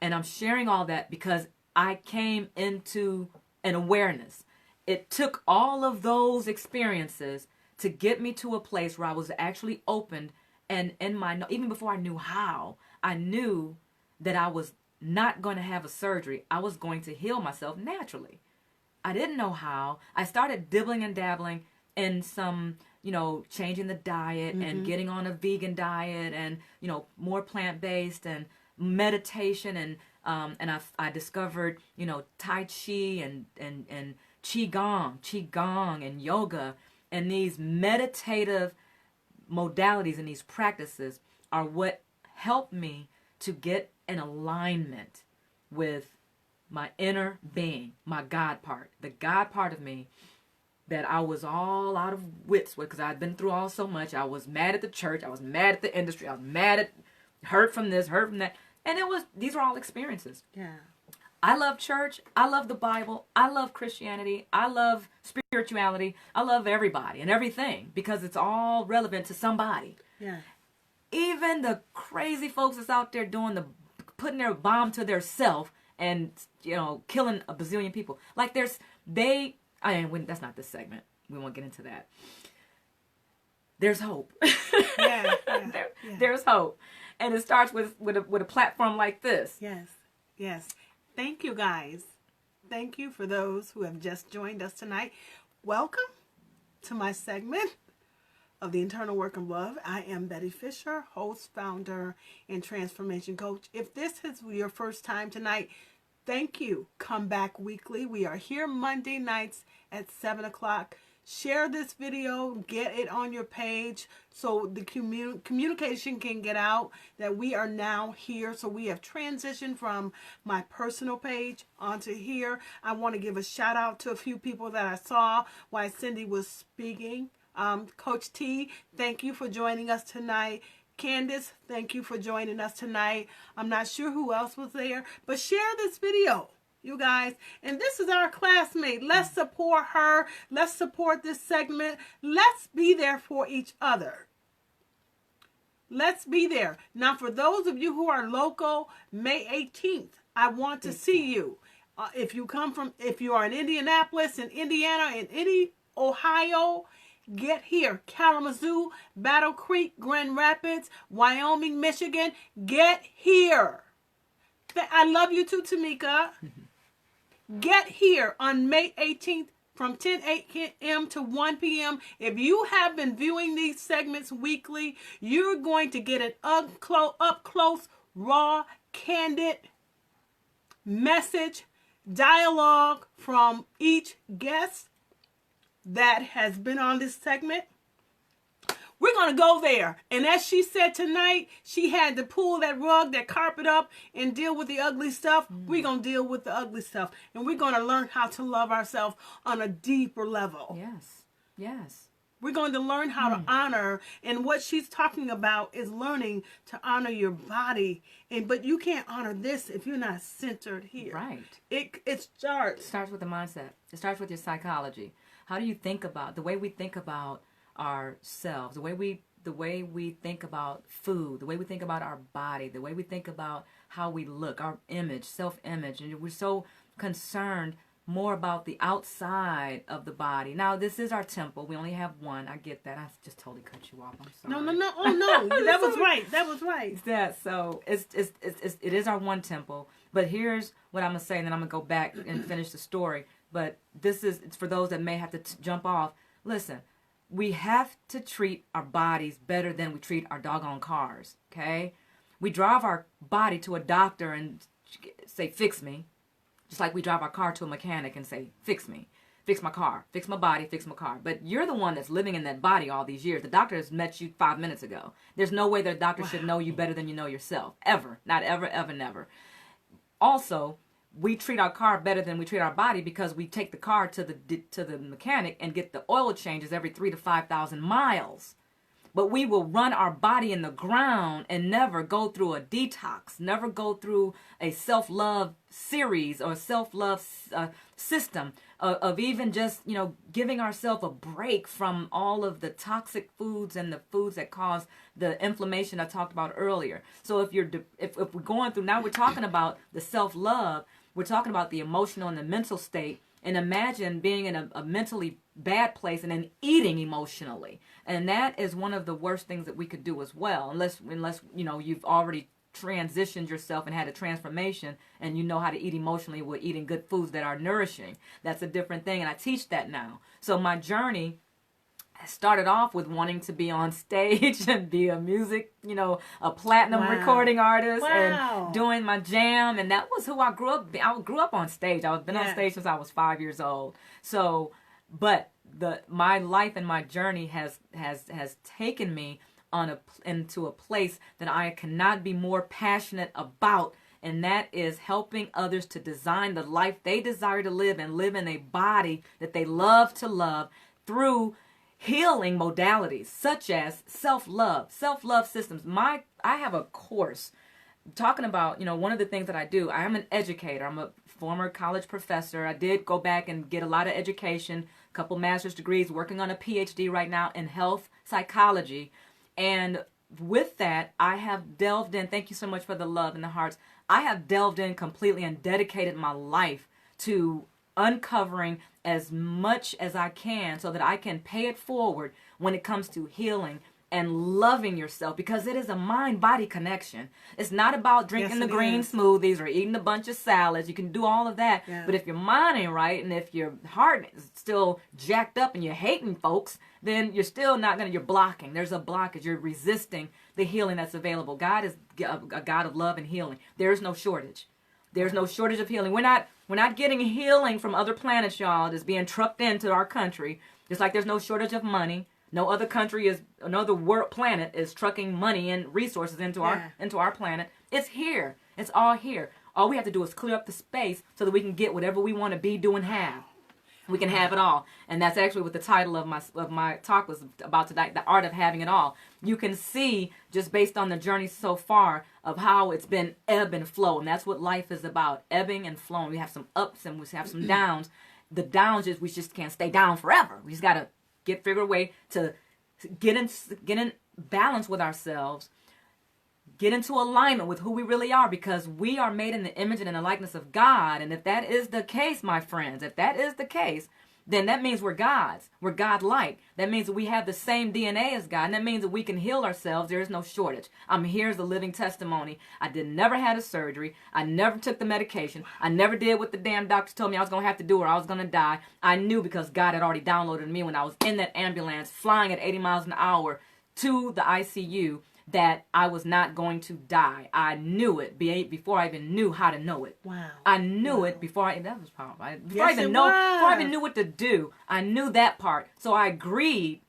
and I'm sharing all that because I came into an awareness. It took all of those experiences to get me to a place where I was actually opened, and even before I knew how, I knew that I was not going to have a surgery. I was going to heal myself naturally. I didn't know how. I started dibbling and dabbling in some, changing the diet and getting on a vegan diet and, more plant-based and meditation and I discovered, Tai Chi and Qigong and yoga, and these meditative modalities and these practices are what helped me to get in alignment with my inner being, my God part, the God part of me that I was all out of wits with because I'd been through all so much. I was mad at the church. I was mad at the industry. I was mad at, hurt from this, hurt from that. And these were all experiences. Yeah. I love church. I love the Bible. I love Christianity. I love spirituality. I love everybody and everything because it's all relevant to somebody. Yeah. Even the crazy folks that's out there putting their bomb to their self and, killing a bazillion people. Like that's not this segment. We won't get into that. There's hope. Yeah. There's hope. And it starts with a platform like this. Yes. Thank you, guys. Thank you for those who have just joined us tonight. Welcome to my segment of the Internal Work of Love. I am Betty Fisher, host, founder, and transformation coach. If this is your first time tonight, thank you. Come back weekly. We are here Monday nights at 7 o'clock. Share this video, get it on your page so the communication can get out that we are now here. So we have transitioned from my personal page onto here. I want to give a shout out to a few people that I saw while Cindy was speaking. Coach T, thank you for joining us tonight. Candace, thank you for joining us tonight. I'm not sure who else was there, but share this video, you guys. And this is our classmate. Let's support her. Let's support this segment. Let's be there for each other. Let's be there. Now, for those of you who are local, May 18th, I want to see you. If you are in Indianapolis, in Indiana, in any Ohio, get here. Kalamazoo, Battle Creek, Grand Rapids, Wyoming, Michigan, get here. I love you too, Tamika. Get here on May 18th from 10 a.m. to 1 p.m. If you have been viewing these segments weekly, you're going to get an up close, raw, candid message, dialogue from each guest that has been on this segment. We're going to go there. And as she said tonight, she had to pull that rug, that carpet up and deal with the ugly stuff. We're going to deal with the ugly stuff. And we're going to learn how to love ourselves on a deeper level. Yes. We're going to learn how to honor. And what she's talking about is learning to honor your body. But you can't honor this if you're not centered here. Right. It starts with the mindset. It starts with your psychology. How do you think about the way we think about ourselves, the way we think about food, the way we think about our body, the way we think about how we look, our image, self-image, and we're so concerned more about the outside of the body. Now, this is our temple. We only have one. I get that. I just totally cut you off. I'm sorry. No. Oh no, that was right. That was right. Yeah. So it is our one temple. But here's what I'm gonna say, and then I'm gonna go back and finish the story. But it's for those that may have to jump off. Listen. We have to treat our bodies better than we treat our doggone cars, okay? We drive our body to a doctor and say, fix me. Just like we drive our car to a mechanic and say, fix me. Fix my car. Fix my body. Fix my car. But you're the one that's living in that body all these years. The doctor has met you 5 minutes ago. There's no way the doctor should know you better than you know yourself. Ever. Not ever, ever, never. Also, we treat our car better than we treat our body because we take the car to the mechanic and get the oil changes every 3,000 to 5,000 miles. But we will run our body in the ground and never go through a detox, never go through a self-love series or self-love system of even just, giving ourselves a break from all of the toxic foods and the foods that cause the inflammation I talked about earlier. So if we're going through, now we're talking about the self-love, we're talking about the emotional and the mental state. And imagine being in a mentally bad place and then eating emotionally. And that is one of the worst things that we could do as well. Unless you've already transitioned yourself and had a transformation and you know how to eat emotionally with eating good foods that are nourishing. That's a different thing. And I teach that now. So my journey started off with wanting to be on stage and be a music, a platinum recording artist and doing my jam. And that was who I grew up. I grew up on stage. I've been on stage since I was 5 years old. So, but my life and my journey has taken me into a place that I cannot be more passionate about. And that is helping others to design the life they desire to live and live in a body that they love to love through healing modalities such as self-love systems. I have a course talking about, one of the things that I do. I am an educator. I'm a former college professor. I did go back and get a lot of education, a couple master's degrees, working on a PhD right now in health psychology. And with that, I have delved in. Thank you so much for the love and the hearts. I have delved in completely and dedicated my life to uncovering as much as I can so that I can pay it forward when it comes to healing and loving yourself, because it is a mind-body connection. It's not about drinking the green smoothies or eating a bunch of salads. You can do all of that, but if your mind ain't right and if your heart is still jacked up and you're hating folks, then you're still not you're blocking. There's a blockage. You're resisting the healing that's available. God is a God of love and healing. There is no shortage. There's no shortage of healing. We're not getting healing from other planets, y'all, that's being trucked into our country. Just like there's no shortage of money. No other planet is trucking money and resources into our planet. It's here. It's all here. All we have to do is clear up the space so that we can get whatever we want to be, do, and have. We can have it all. And that's actually what the title of my talk was about tonight, the art of having it all. You can see, just based on the journey so far, of how it's been ebb and flow. And that's what life is about, ebbing and flowing. We have some ups and we have some downs. The downs is we just can't stay down forever. We just got to figure a way to get in balance with ourselves, get into alignment with who we really are, because we are made in the image and in the likeness of God. And if that is the case, my friends, if that is the case, then that means we're God's. We're God-like. That means that we have the same DNA as God. And that means that we can heal ourselves. There is no shortage. I'm here as a living testimony. I never had a surgery. I never took the medication. I never did what the damn doctor told me I was going to have to do or I was going to die. I knew, because God had already downloaded me when I was in that ambulance flying at 80 miles an hour to the ICU, that I was not going to die. I knew it before I even knew how to know it. Wow. I knew it before that was powerful. Before I even knew what to do, I knew that part. So I agreed,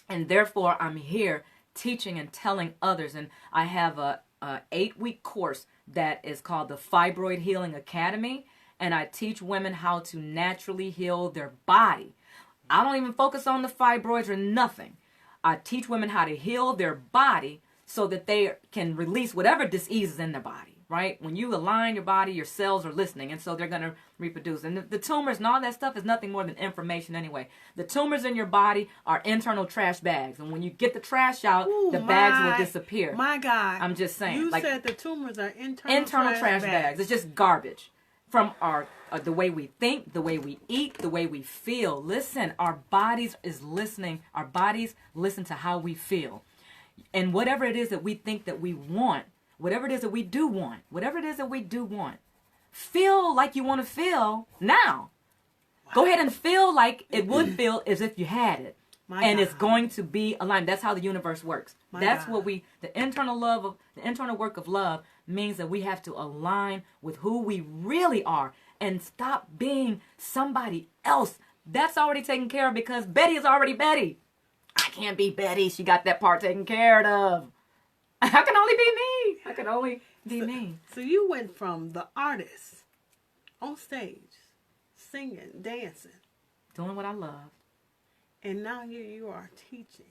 and therefore I'm here teaching and telling others. And I have a 8-week course that is called the Fibroid Healing Academy, and I teach women how to naturally heal their body. I don't even focus on the fibroids or nothing. I teach women how to heal their body so that they can release whatever disease is in their body, right? When you align your body, your cells are listening, and so they're going to reproduce. And the tumors and all that stuff is nothing more than information anyway. The tumors in your body are internal trash bags, and when you get the trash out, the bags will disappear. My God. I'm just saying. You said the tumors are internal trash bags. It's just garbage from the way we think, the way we eat, the way we feel. Listen, our bodies is listening. Our bodies listen to how we feel. And whatever it is that we think that we want, whatever it is that we do want, feel like you want to feel now. Wow. Go ahead and feel like it would feel as if you had it. It's going to be aligned. That's how the universe works. That's what the internal work of love means, that we have to align with who we really are and stop being somebody else. That's already taken care of, because Betty is already Betty. I can't be Betty. She got that part taken care of. I can only be me. I can only be me. So you went from the artist on stage, singing, dancing, doing what I love, and now here you are teaching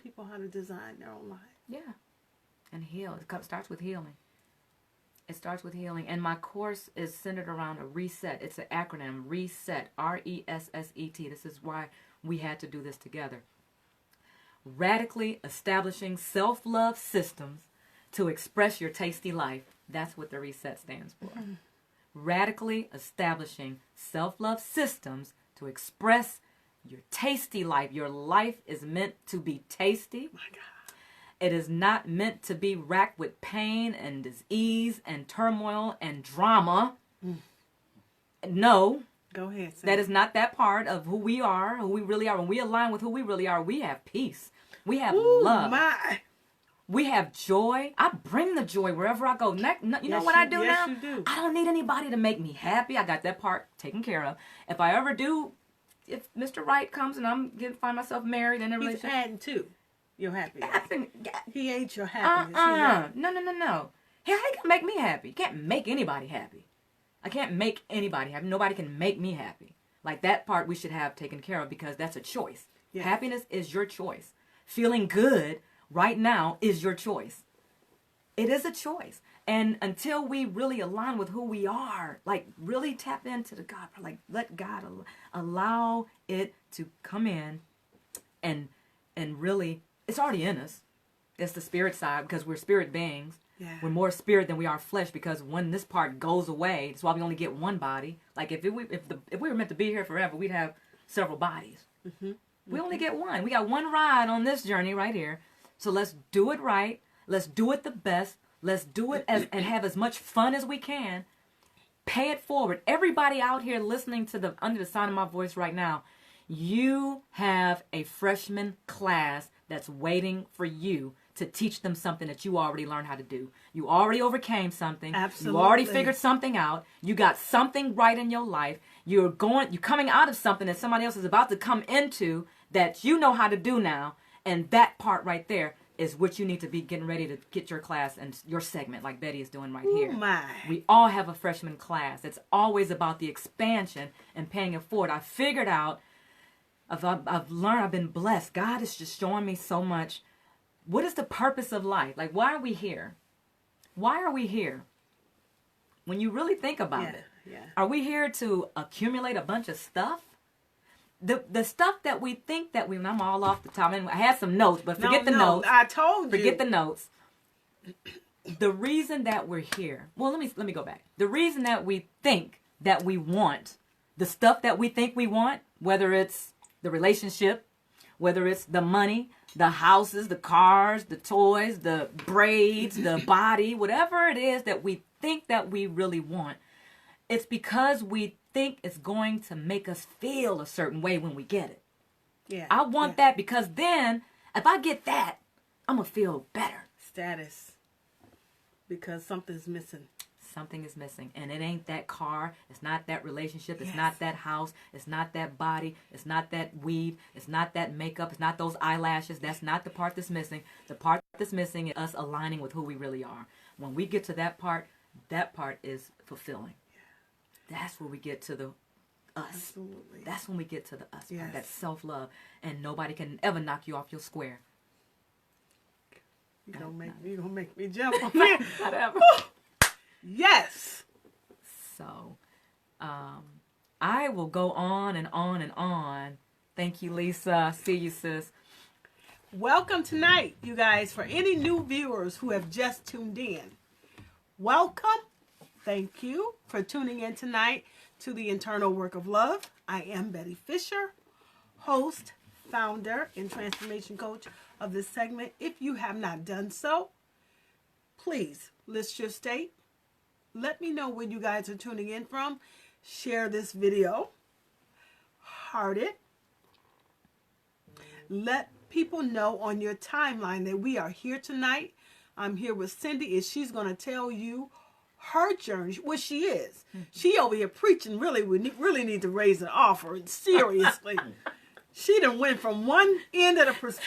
people how to design their own life. Yeah. And heal. It starts with healing. It starts with healing. And my course is centered around a reset. It's an acronym, RESET, R-E-S-S-E-T. This is why we had to do this together. Radically establishing self-love systems to express your tasty life. That's what the reset stands for. Mm-hmm. Radically establishing self-love systems to express your tasty life. Your life is meant to be tasty. My God. It is not meant to be racked with pain and disease and turmoil and drama. Mm. No, Go ahead, Cindy. That is not that part of who we are, who we really are. When we align with who we really are, we have peace. We have love. My. We have joy. I bring the joy wherever I go. You know what I do yes, now? You do. I don't need anybody to make me happy. I got that part taken care of. If I ever do, if Mr. Right comes and find myself married in a relationship. He's adding to your happiness. He ain't your happiness. No. He can make me happy. He can't make anybody happy. I can't make anybody happy. Nobody can make me happy. Like that part we should have taken care of because that's a choice. Yes. Happiness is your choice. Feeling good right now is your choice. It is a choice. And until we really align with who we are, like really tap into the God, like let God allow it to come in and really, it's already in us. It's the spirit side because we're spirit beings. Yeah. We're more spirit than we are flesh because when this part goes away, that's why we only get one body. Like if we were meant to be here forever, we'd have several bodies. Mm-hmm. We only get one. We got one ride on this journey right here. So let's do it right. Let's do it the best. Let's do it and have as much fun as we can. Pay it forward. Everybody out here listening to under the sound of my voice right now, you have a freshman class that's waiting for you to teach them something that you already learned how to do. You already overcame something. Absolutely. You already figured something out. You got something right in your life. You're coming out of something that somebody else is about to come into that you know how to do now. And that part right there is what you need to be getting ready to get your class and your segment like Betty is doing right here. My. We all have a freshman class. It's always about the expansion and paying it forward. I figured out, I've learned, I've been blessed. God is just showing me so much. What is the purpose of life? Like, why are we here? Why are we here? When you really think about it, are we here to accumulate a bunch of stuff? The stuff that we think that I'm all off the top. I had some notes, but forget the notes. I told you. Forget the notes. The reason that we're here. Well, let me go back. The reason that we think that we want the stuff that we think we want, whether it's the relationship, whether it's the money, the houses, the cars, the toys, the braids, the body, whatever it is that we think that we really want, it's because we think it's going to make us feel a certain way when we get it. Yeah. I want that because then if I get that, I'm going to feel better. Status. Because something's missing. Something is missing. And it ain't that car. It's not that relationship. It's not that house. It's not that body. It's not that weave. It's not that makeup. It's not those eyelashes. That's not the part that's missing. The part that's missing is us aligning with who we really are. When we get to that part is fulfilling. That's where we get to the us. Absolutely. That's when we get to the us part. That self-love. And nobody can ever knock you off your square. You're gonna make me jump on that. Whatever. Yes. So, I will go on and on and on. Thank you, Lisa. See you, sis. Welcome tonight, you guys. For any new viewers who have just tuned in, welcome. Thank you for tuning in tonight to the Internal Work of Love. I am Betty Fisher, host, founder, and transformation coach of this segment. If you have not done so, please list your state. Let me know where you guys are tuning in from. Share this video. Heart it. Let people know on your timeline that we are here tonight. I'm here with Cindy, and she's going to tell you her journey, what she is. She over here preaching. Really, we really need to raise an offer. Seriously. She done went from one end of the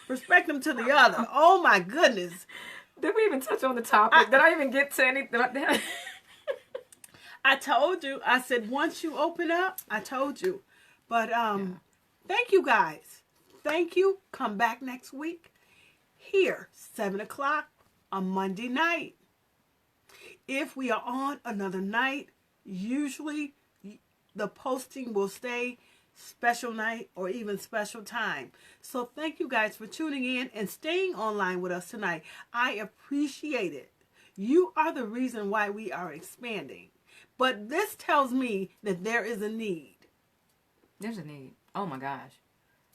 perspective to the other. Oh, my goodness. Did we even touch on the topic? Did I even get to anything? I told you. I said, once you open up, I told you. But thank you, guys. Thank you. Come back next week. Here, 7 o'clock on Monday night. If we are on another night, usually the posting will stay special night or even special time. So thank you guys for tuning in and staying online with us tonight. I appreciate it. You are the reason why we are expanding. But this tells me that there is a need. There's a need. Oh my gosh.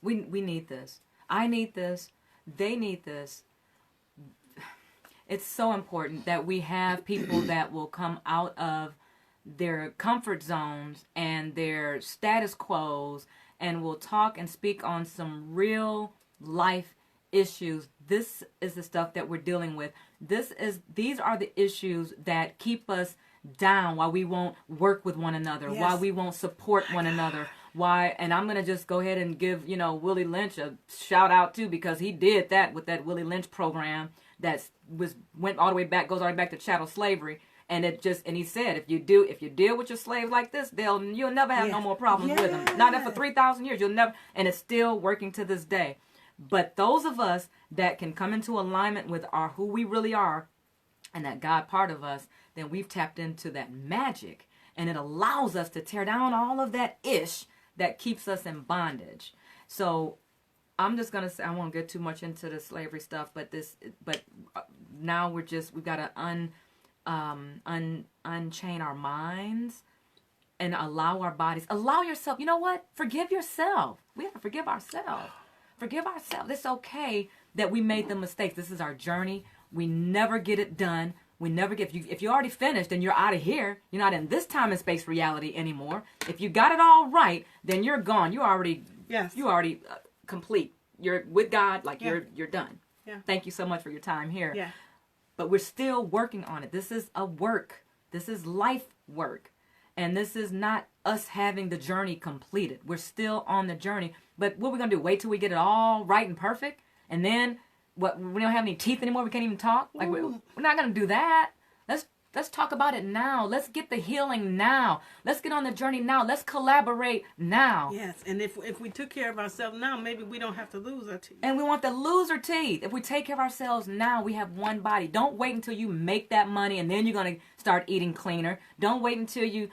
We need this. I need this. They need this. It's so important that we have people that will come out of their comfort zones and their status quos, and will talk and speak on some real life issues. This is the stuff that we're dealing with. These are the issues that keep us down, why we won't work with one another, Yes. why we won't support one another, why. And I'm going to just go ahead and give, Willie Lynch a shout out too, because he did that with that Willie Lynch program that went all the way back, goes all the way back to chattel slavery. And he said, if you deal with your slaves like this, you'll never have no more problems with them. Not that for 3,000 years, you'll never, and it's still working to this day. But those of us that can come into alignment with who we really are, and that God part of us, then we've tapped into that magic, and it allows us to tear down all of that ish that keeps us in bondage. So I'm just gonna say, I won't get too much into the slavery stuff, but now we've got to unchain our minds and allow our bodies. Allow yourself. You know what? Forgive yourself. We have to forgive ourselves. Forgive ourselves. It's okay that we made the mistakes. This is our journey. We never get it done. We never get. If you already finished, then you're out of here. You're not in this time and space reality anymore. If you got it all right, then you're gone. You already complete. You're with God. Like you're done. Yeah. Thank you so much for your time here. Yeah. But we're still working on it. This is a work. This is life work. And this is not us having the journey completed. We're still on the journey. But what we're going to do, wait till we get it all right and perfect? And then, we don't have any teeth anymore? We can't even talk? Like, we're not going to do that. Let's talk about it now. Let's get the healing now. Let's get on the journey now. Let's collaborate now. Yes, and if we took care of ourselves now, maybe we don't have to lose our teeth. And we want to lose our teeth. If we take care of ourselves now, we have one body. Don't wait until you make that money and then you're going to start eating cleaner. Don't wait until you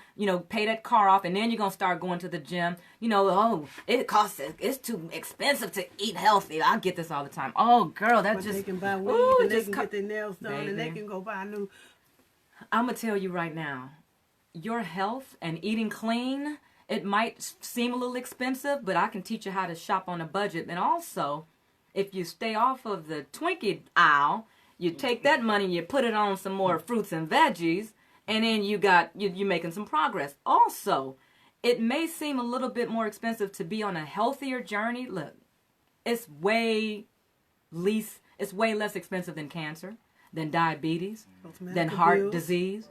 pay that car off and then you're going to start going to the gym. It's too expensive to eat healthy. I get this all the time. Oh, girl, But they can buy weed and they can get their nails done and they can go buy a new... I'm going to tell you right now, your health and eating clean, it might seem a little expensive, but I can teach you how to shop on a budget. And also, if you stay off of the Twinkie aisle, you take that money and you put it on some more fruits and veggies, and then you're making some progress. Also, it may seem a little bit more expensive to be on a healthier journey. Look, it's way less expensive than cancer, than diabetes, than heart disease,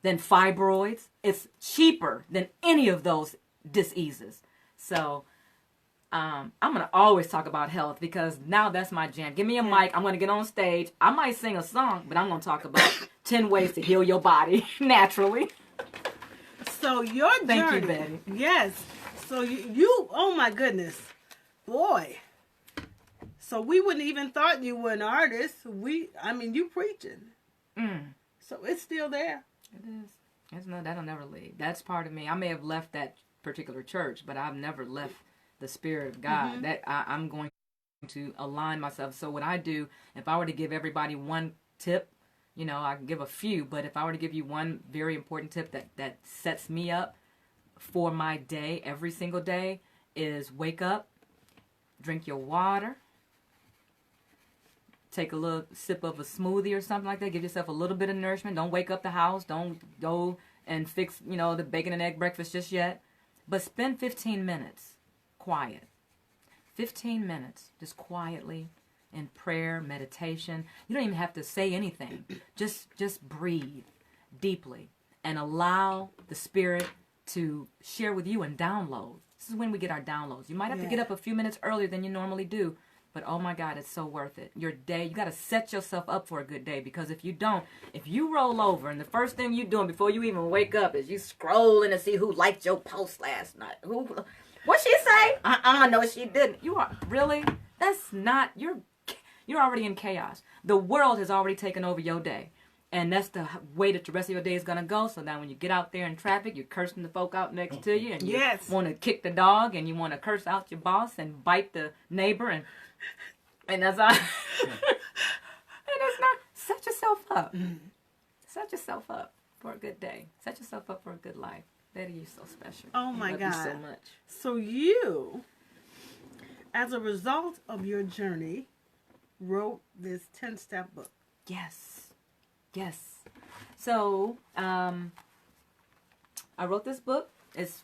than fibroids. It's cheaper than any of those diseases. So I'm going to always talk about health because now that's my jam. Give me a mic. I'm going to get on stage. I might sing a song, but I'm going to talk about 10 ways to heal your body naturally. So your journey. Thank you, Betty. Yes. So you oh my goodness. Boy. So we wouldn't even thought you were an artist. You preaching. So it's still there. It is. That'll never leave. That's part of me. I may have left that particular church, but I've never left the Spirit of God. Mm-hmm. That I'm going to align myself. So what I do, if I were to give everybody one tip, I can give a few, but if I were to give you one very important tip that sets me up for my day, every single day, is wake up, drink your water, take a little sip of a smoothie or something like that. Give yourself a little bit of nourishment. Don't wake up the house. Don't go and fix, the bacon and egg breakfast just yet. But spend 15 minutes quiet. 15 minutes just quietly in prayer, meditation. You don't even have to say anything. Just breathe deeply and allow the Spirit to share with you and download. This is when we get our downloads. You might have to get up a few minutes earlier than you normally do. But oh my God, it's so worth it. Your day, you got to set yourself up for a good day, because if you don't, if you roll over and the first thing you're doing before you even wake up is you scrolling to see who liked your post last night. What she say? No, she didn't. You are really? That's not. You're already in chaos. The world has already taken over your day, and that's the way that the rest of your day is gonna go. So now when you get out there in traffic, you're cursing the folk out next to you, and you want to kick the dog, and you want to curse out your boss and bite the neighbor, and that's all. And it's not. Set yourself up. Set yourself up for a good day. Set yourself up for a good life. Betty, you're so special. Oh my God. I love you so much. So you, as a result of your journey, wrote this 10-step book. Yes. So, I wrote this book. It's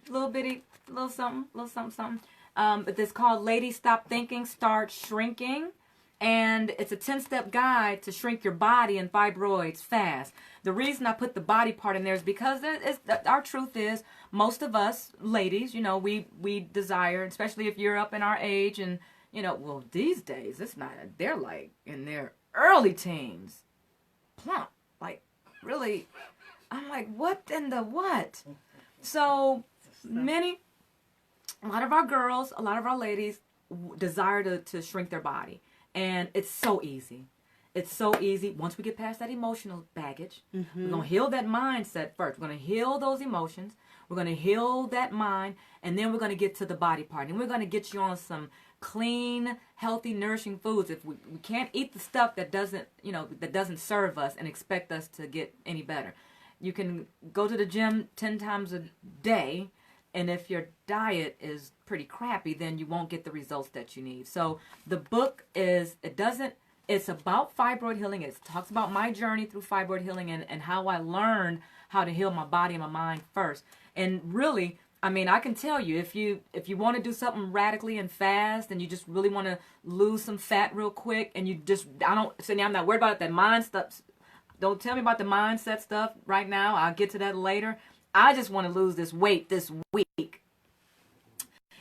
a little bitty, little something. But it's called Lady Stop Thinking, Start Shrinking. And it's a 10-step guide to shrink your body and fibroids fast. The reason I put the body part in there is because our truth is, most of us ladies, we desire, especially if you're up in our age, and, well, these days, it's not, they're like in their early teens, plump, like, really, I'm like, what in the what? So, a lot of our girls, a lot of our ladies desire to shrink their body. And it's so easy. It's so easy. Once we get past that emotional baggage, we're going to heal that mindset first. We're going to heal those emotions. We're going to heal that mind. And then we're going to get to the body part. And we're going to get you on some clean, healthy, nourishing foods. If we can't eat the stuff that doesn't serve us and expect us to get any better. You can go to the gym 10 times a day. And if your diet is pretty crappy, then you won't get the results that you need. So the book it's about fibroid healing. It talks about my journey through fibroid healing and how I learned how to heal my body and my mind first. And really, I mean, I can tell you, if you want to do something radically and fast and you just really want to lose some fat real quick and I'm not worried about that mind stuff. Don't tell me about the mindset stuff right now. I'll get to that later. I just want to lose this weight this week.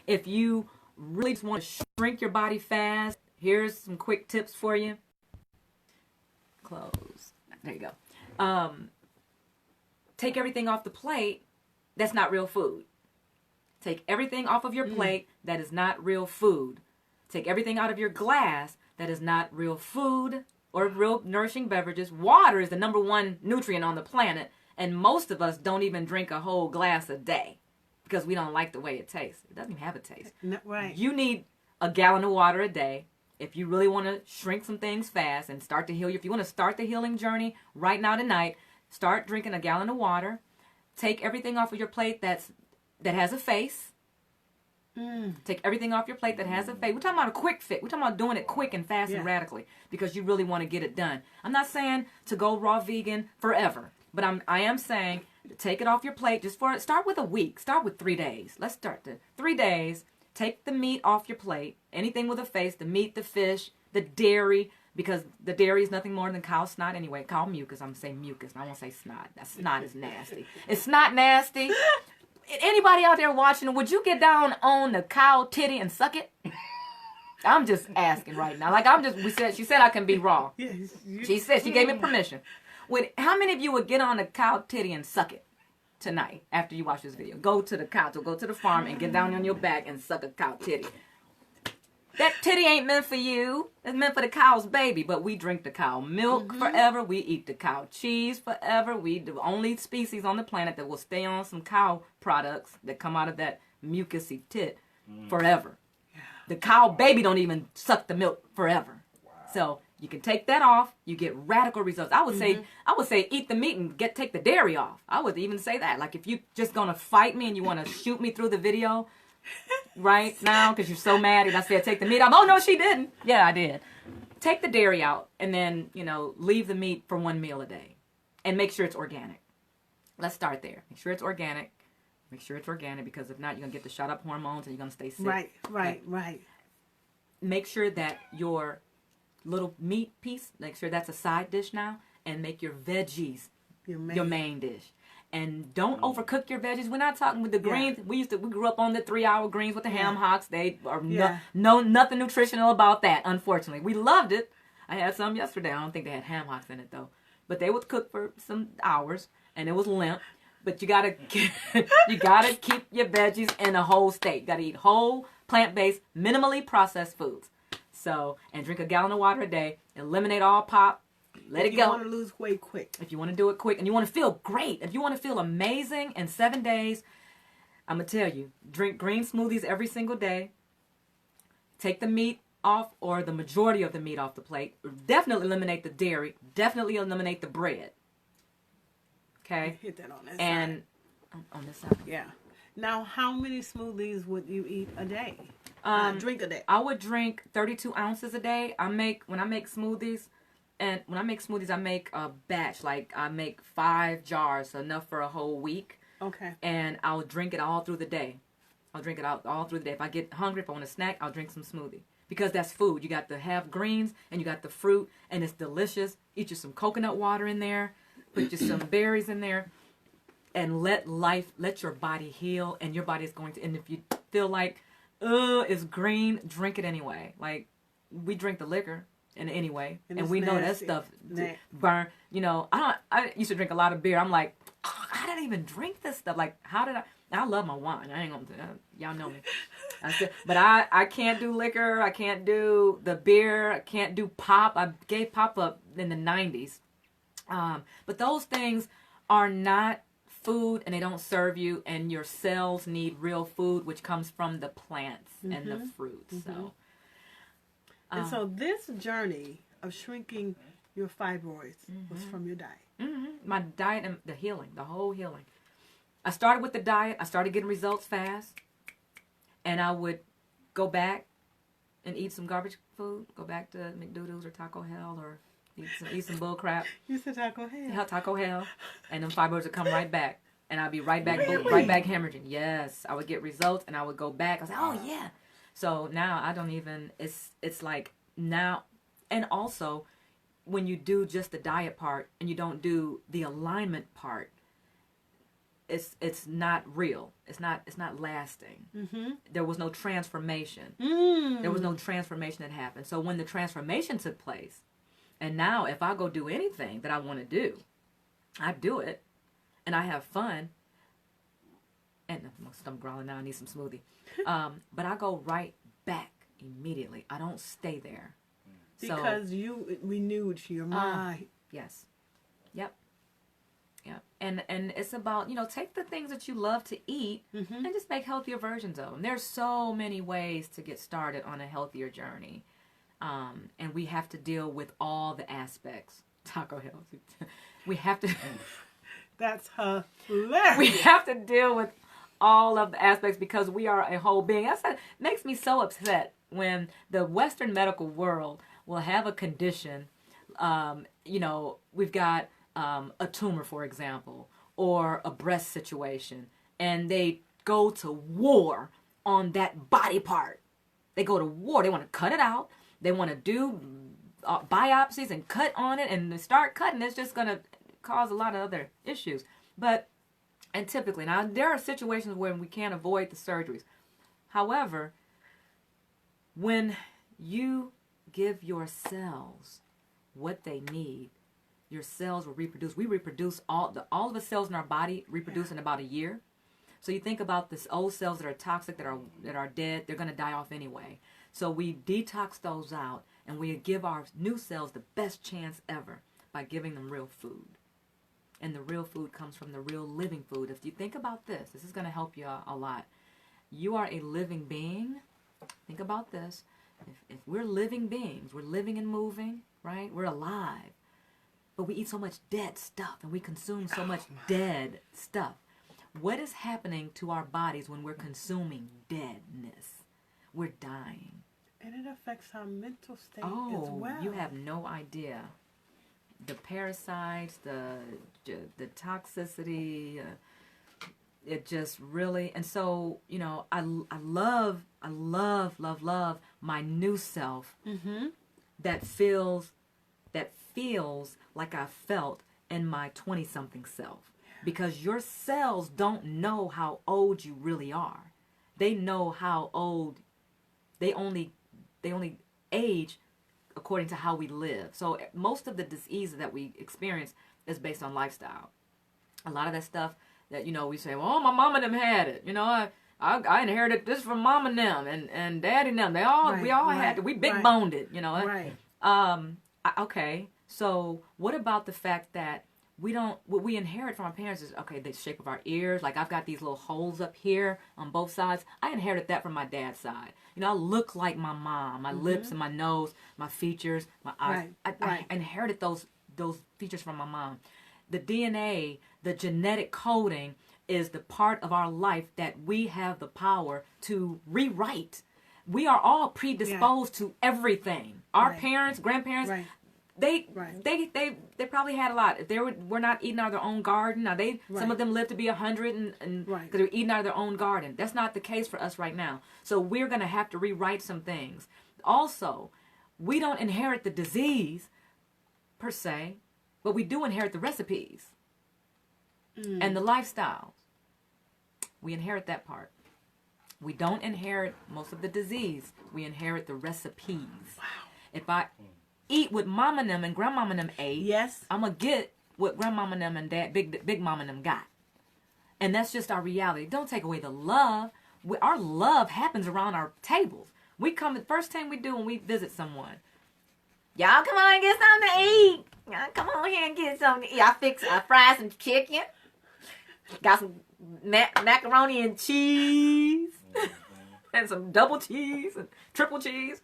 If you really just want to shrink your body fast, here's some quick tips for you. Close. There you go. Take everything off the plate that's not real food. Take everything off of your plate that is not real food. Take everything out of your glass that is not real food or real nourishing beverages. Water is the #1 nutrient on the planet. And most of us don't even drink a whole glass a day because we don't like the way it tastes. It doesn't even have a taste. Right. You need a gallon of water a day if you really want to shrink some things fast and start to heal you. If you want to start the healing journey right now tonight, start drinking a gallon of water. Take everything off of your plate that has a face. Take everything off your plate that has a face. We're talking about a quick fix. We're talking about doing it quick and fast and radically because you really want to get it done. I'm not saying to go raw vegan forever. But I am saying take it off your plate start with a week. Start with 3 days. Let's start 3 days. Take the meat off your plate. Anything with a face, the meat, the fish, the dairy, because the dairy is nothing more than cow snot anyway. Cow mucus. I'm going to say mucus. I won't say snot. That snot is nasty. Is snot nasty? Anybody out there watching, would you get down on the cow titty and suck it? I'm just asking right now. She said I can be raw. She said she gave me permission. How many of you would get on a cow titty and suck it tonight after you watch this video? Go to the farm and get down on your back and suck a cow titty. That titty ain't meant for you. It's meant for the cow's baby. But we drink the cow milk forever. We eat the cow cheese forever. We the only species on the planet that will stay on some cow products that come out of that mucusy tit forever. The cow baby don't even suck the milk forever. So you can take that off. You get radical results. I would say eat the meat and take the dairy off. I would even say that. Like if you just gonna fight me and you want to shoot me through the video right now because you're so mad and I said take the meat off. Oh no, she didn't. Yeah, I did. Take the dairy out and then leave the meat for 1 meal a day, and make sure it's organic. Let's start there. Make sure it's organic. Make sure it's organic because if not, you're gonna get the shot up hormones and you're gonna stay sick. Right. Make sure that your little meat piece, make sure that's a side dish now, and make your veggies your main dish. And don't overcook your veggies. We're not talking with the greens. We grew up on the 3-hour greens with the ham hocks. They are nothing nutritional about that, unfortunately. We loved it. I had some yesterday. I don't think they had ham hocks in it though. But they would cook for some hours and it was limp. But you gotta keep your veggies in a whole state. You gotta eat whole, plant-based, minimally processed foods. So, and drink a gallon of water a day. Eliminate all pop. Let it go. If you want to lose weight quick. If you want to do it quick and you want to feel great. If you want to feel amazing in 7 days, I'm going to tell you, drink green smoothies every single day. Take the meat off or the majority of the meat off the plate. Definitely eliminate the dairy. Definitely eliminate the bread. Okay? Hit that on this side. On this side. Yeah. Now, how many smoothies would you eat a day? Drink a day. I would drink 32 ounces a day. When I make smoothies, I make a batch. Like I make 5 jars, enough for a whole week. Okay. And I'll drink it all through the day. I'll drink it out all through the day. If I get hungry, if I want a snack, I'll drink some smoothie. Because that's food. You got the half greens and you got the fruit, and it's delicious. Eat you some coconut water in there. Put you some berries in there. And let your body heal, and your body is going to, and if you feel like, it's green, drink it anyway. Like, we drink the liquor in anyway, and we know that stuff burn. You know, I used to drink a lot of beer. I'm like, I didn't even drink this stuff. Like, how did I love my wine. I ain't gonna, y'all know me. But I can't do liquor. I can't do the beer. I can't do pop. I gave pop up in the 90s. But those things are not food, and they don't serve you, and your cells need real food, which comes from the plants and the fruits. So, and so this journey of shrinking your fibroids was from your diet. My diet and the healing, the whole healing. I started with the diet. I started getting results fast, and I would go back and eat some garbage food. Go back to McDoodles or Taco Hell, or eat some bull crap. You said Taco Hell. Yeah, Taco Hell. And them fibroids would come right back. And I'd be right back, Really? right back hemorrhaging. Yes. I would get results, and I would go back. I was like, oh, yeah. So now I don't even, it's like now, and also when you do just the diet part and you don't do the alignment part, it's not real. It's not lasting. There was no transformation. There was no transformation that happened. So when the transformation took place, and now if I go do anything that I want to do, I do it, and I have fun, and my stomach growling now, I need some smoothie. But I go right back immediately. I don't stay there. Because you renewed your mind. Yes. Yep. Yep. And it's about, take the things that you love to eat and just make healthier versions of them. There's so many ways to get started on a healthier journey. And we have to deal with all the aspects. Taco Hell. We have to... That's hilarious. We have to deal with all of the aspects because we are a whole being. That makes me so upset when the Western medical world will have a condition. We've got a tumor, for example, or a breast situation, and they go to war on that body part. They go to war. They want to cut it out. They want to do biopsies and cut on it, and start cutting. It's just going to cause a lot of other issues. And typically, now there are situations where we can't avoid the surgeries. However, when you give your cells what they need, your cells will reproduce. We reproduce all of the cells in our body reproduce in about a year. So you think about this old cells that are toxic, that are dead, they're going to die off anyway. So we detox those out, and we give our new cells the best chance ever by giving them real food. And the real food comes from the real living food. If you think about this is going to help you a lot. You are a living being. Think about this. If we're living beings, we're living and moving, right? We're alive. But we eat so much dead stuff, and we consume so much dead stuff. What is happening to our bodies when we're consuming deadness? We're dying. And it affects our mental state as well. You have no idea. The parasites, the toxicity, it just really, and so, I love my new self that feels like I felt in my 20-something self. Because your cells don't know how old you really are. They know how old, they only age according to how we live. So most of the disease that we experience is based on lifestyle. A lot of that stuff that, we say, well, my mom and them had it. I inherited this from mom and them and dad and them. We all had it. We big boned it, Right. Okay. So what about the fact that what we inherit from our parents is, the shape of our ears. Like I've got these little holes up here on both sides. I inherited that from my dad's side. I look like my mom, my lips and my nose, my features, my eyes. I inherited those features from my mom. The DNA, the genetic coding is the part of our life that we have the power to rewrite. We are all predisposed to everything. Our parents, grandparents, they Right. they probably had a lot. If they were not eating out of their own garden. Now some Right. of them lived to be 100 and Right. because they're eating out of their own garden. That's not the case for us right now. So we're gonna have to rewrite some things. Also, we don't inherit the disease per se, but we do inherit the recipes and the lifestyles. We inherit that part. We don't inherit most of the disease. We inherit the recipes. Wow. If I eat what mama and them and grandmama and them ate, Yes. I'm going to get what grandmama and them and dad, big mama and them got. And that's just our reality. Don't take away the love. Our love happens around our tables. We come, the first thing we do when we visit someone, y'all come on and get something to eat. Y'all come on here and get something to eat. I fry some chicken. Got some macaroni and cheese. And some double cheese and triple cheese.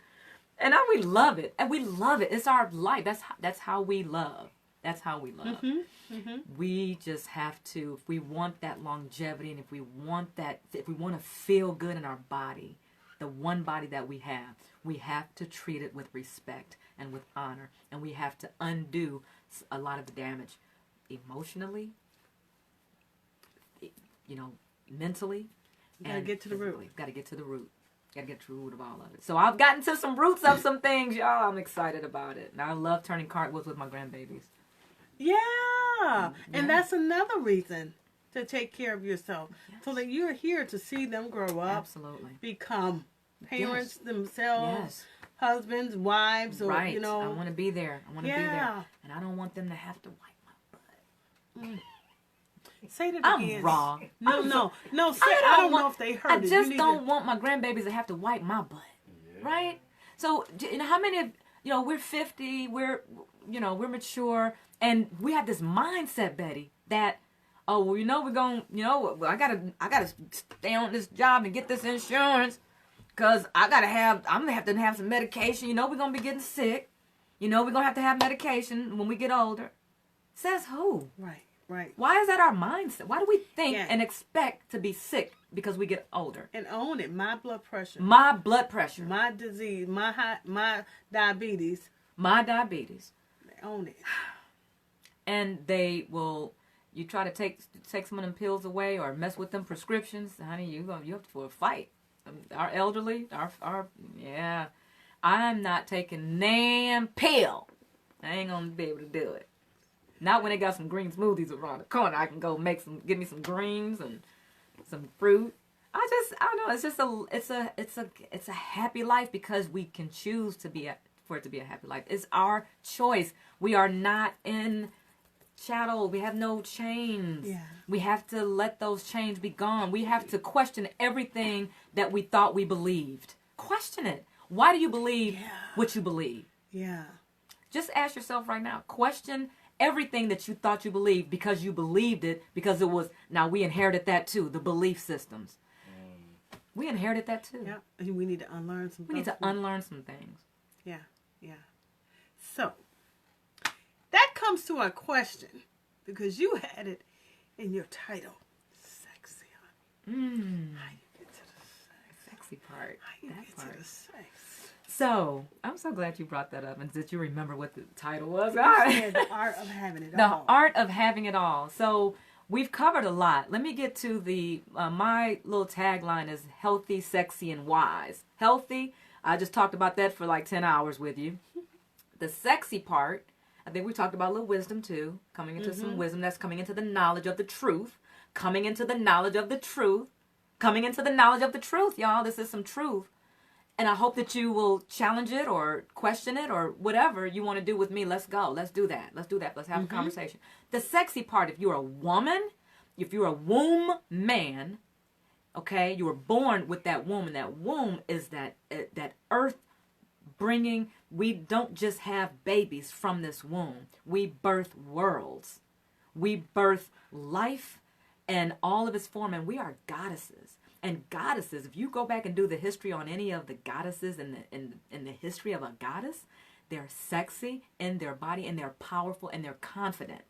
And we love it. And we love it. It's our life. That's how we love. That's how we love. Mm-hmm. Mm-hmm. We just have to, if we want that longevity and if we want to feel good in our body, the one body that we have to treat it with respect and with honor. And we have to undo a lot of the damage emotionally, mentally. You gotta get to the root. Got to get to the root. Got to get to the root of all of it. So I've gotten to some roots of some things, y'all. I'm excited about it. And I love turning cartwheels with my grandbabies. Yeah. And that's another reason to take care of yourself. Yes. So that you're here to see them grow up. Absolutely. Become parents themselves. Yes. Husbands, wives, or, Right. I want to be there. I want to be there. Yeah. And I don't want them to have to wipe my butt. Say that I'm again. raw. No. Say, I don't know if they heard I it. just You need don't want my grandbabies to have to wipe my butt. Yeah. Right? So, how many of, we're 50, we're mature, and we have this mindset, Betty, that, we're going to, I gotta stay on this job and get this insurance, because I'm going to have some medication. We're going to be getting sick. We're going to have medication when we get older. Says who? Right. Why is that our mindset? Why do we think Yeah. and expect to be sick because we get older? And own it. My blood pressure. My blood pressure. My disease. My diabetes. My diabetes. Own it. And you try to take some of them pills away or mess with them prescriptions, honey, you have to fight. Our elderly, I'm not taking damn pill. I ain't gonna be able to do it. Not when they got some green smoothies around the corner. I can go give me some greens and some fruit. I don't know. It's a happy life because we can choose for it to be a happy life. It's our choice. We are not in chattel. We have no chains. Yeah. We have to let those chains be gone. We have to question everything that we thought we believed. Question it. Why do you believe what you believe? Yeah. Just ask yourself right now. Question everything that you thought you believed because you believed it because it was. Now we inherited that too. The belief systems. We inherited that too. Yeah. And we need to unlearn some. We need to unlearn some things. Yeah. So that comes to our question because you had it in your title, sexy, honey. How you get to the Sexy part. How you That get part. to the sex? So I'm so glad you brought that up and that you remember what the title was. Yeah, the art of having it The all. art of having it all. So we've covered a lot. Let me get to the my little tagline is healthy, sexy, and wise. Healthy. I just talked about that for like 10 hours with you. The sexy part, I think we talked about a little wisdom too. Coming into some wisdom. That's coming into the knowledge of the truth. Coming into the knowledge of the truth. Coming into the knowledge of the truth, y'all. This is some truth. And I hope that you will challenge it or question it or whatever you want to do with me. Let's go. Let's do that. Let's have a conversation. The sexy part, if you're a woman, if you're a womb man, okay, you were born with that womb. And that womb is that earth bringing. We don't just have babies from this womb. We birth worlds. We birth life and all of its form. And we are goddesses. And goddesses, if you go back and do the history on any of the goddesses in the history of a goddess, they're sexy in their body and they're powerful and they're confident.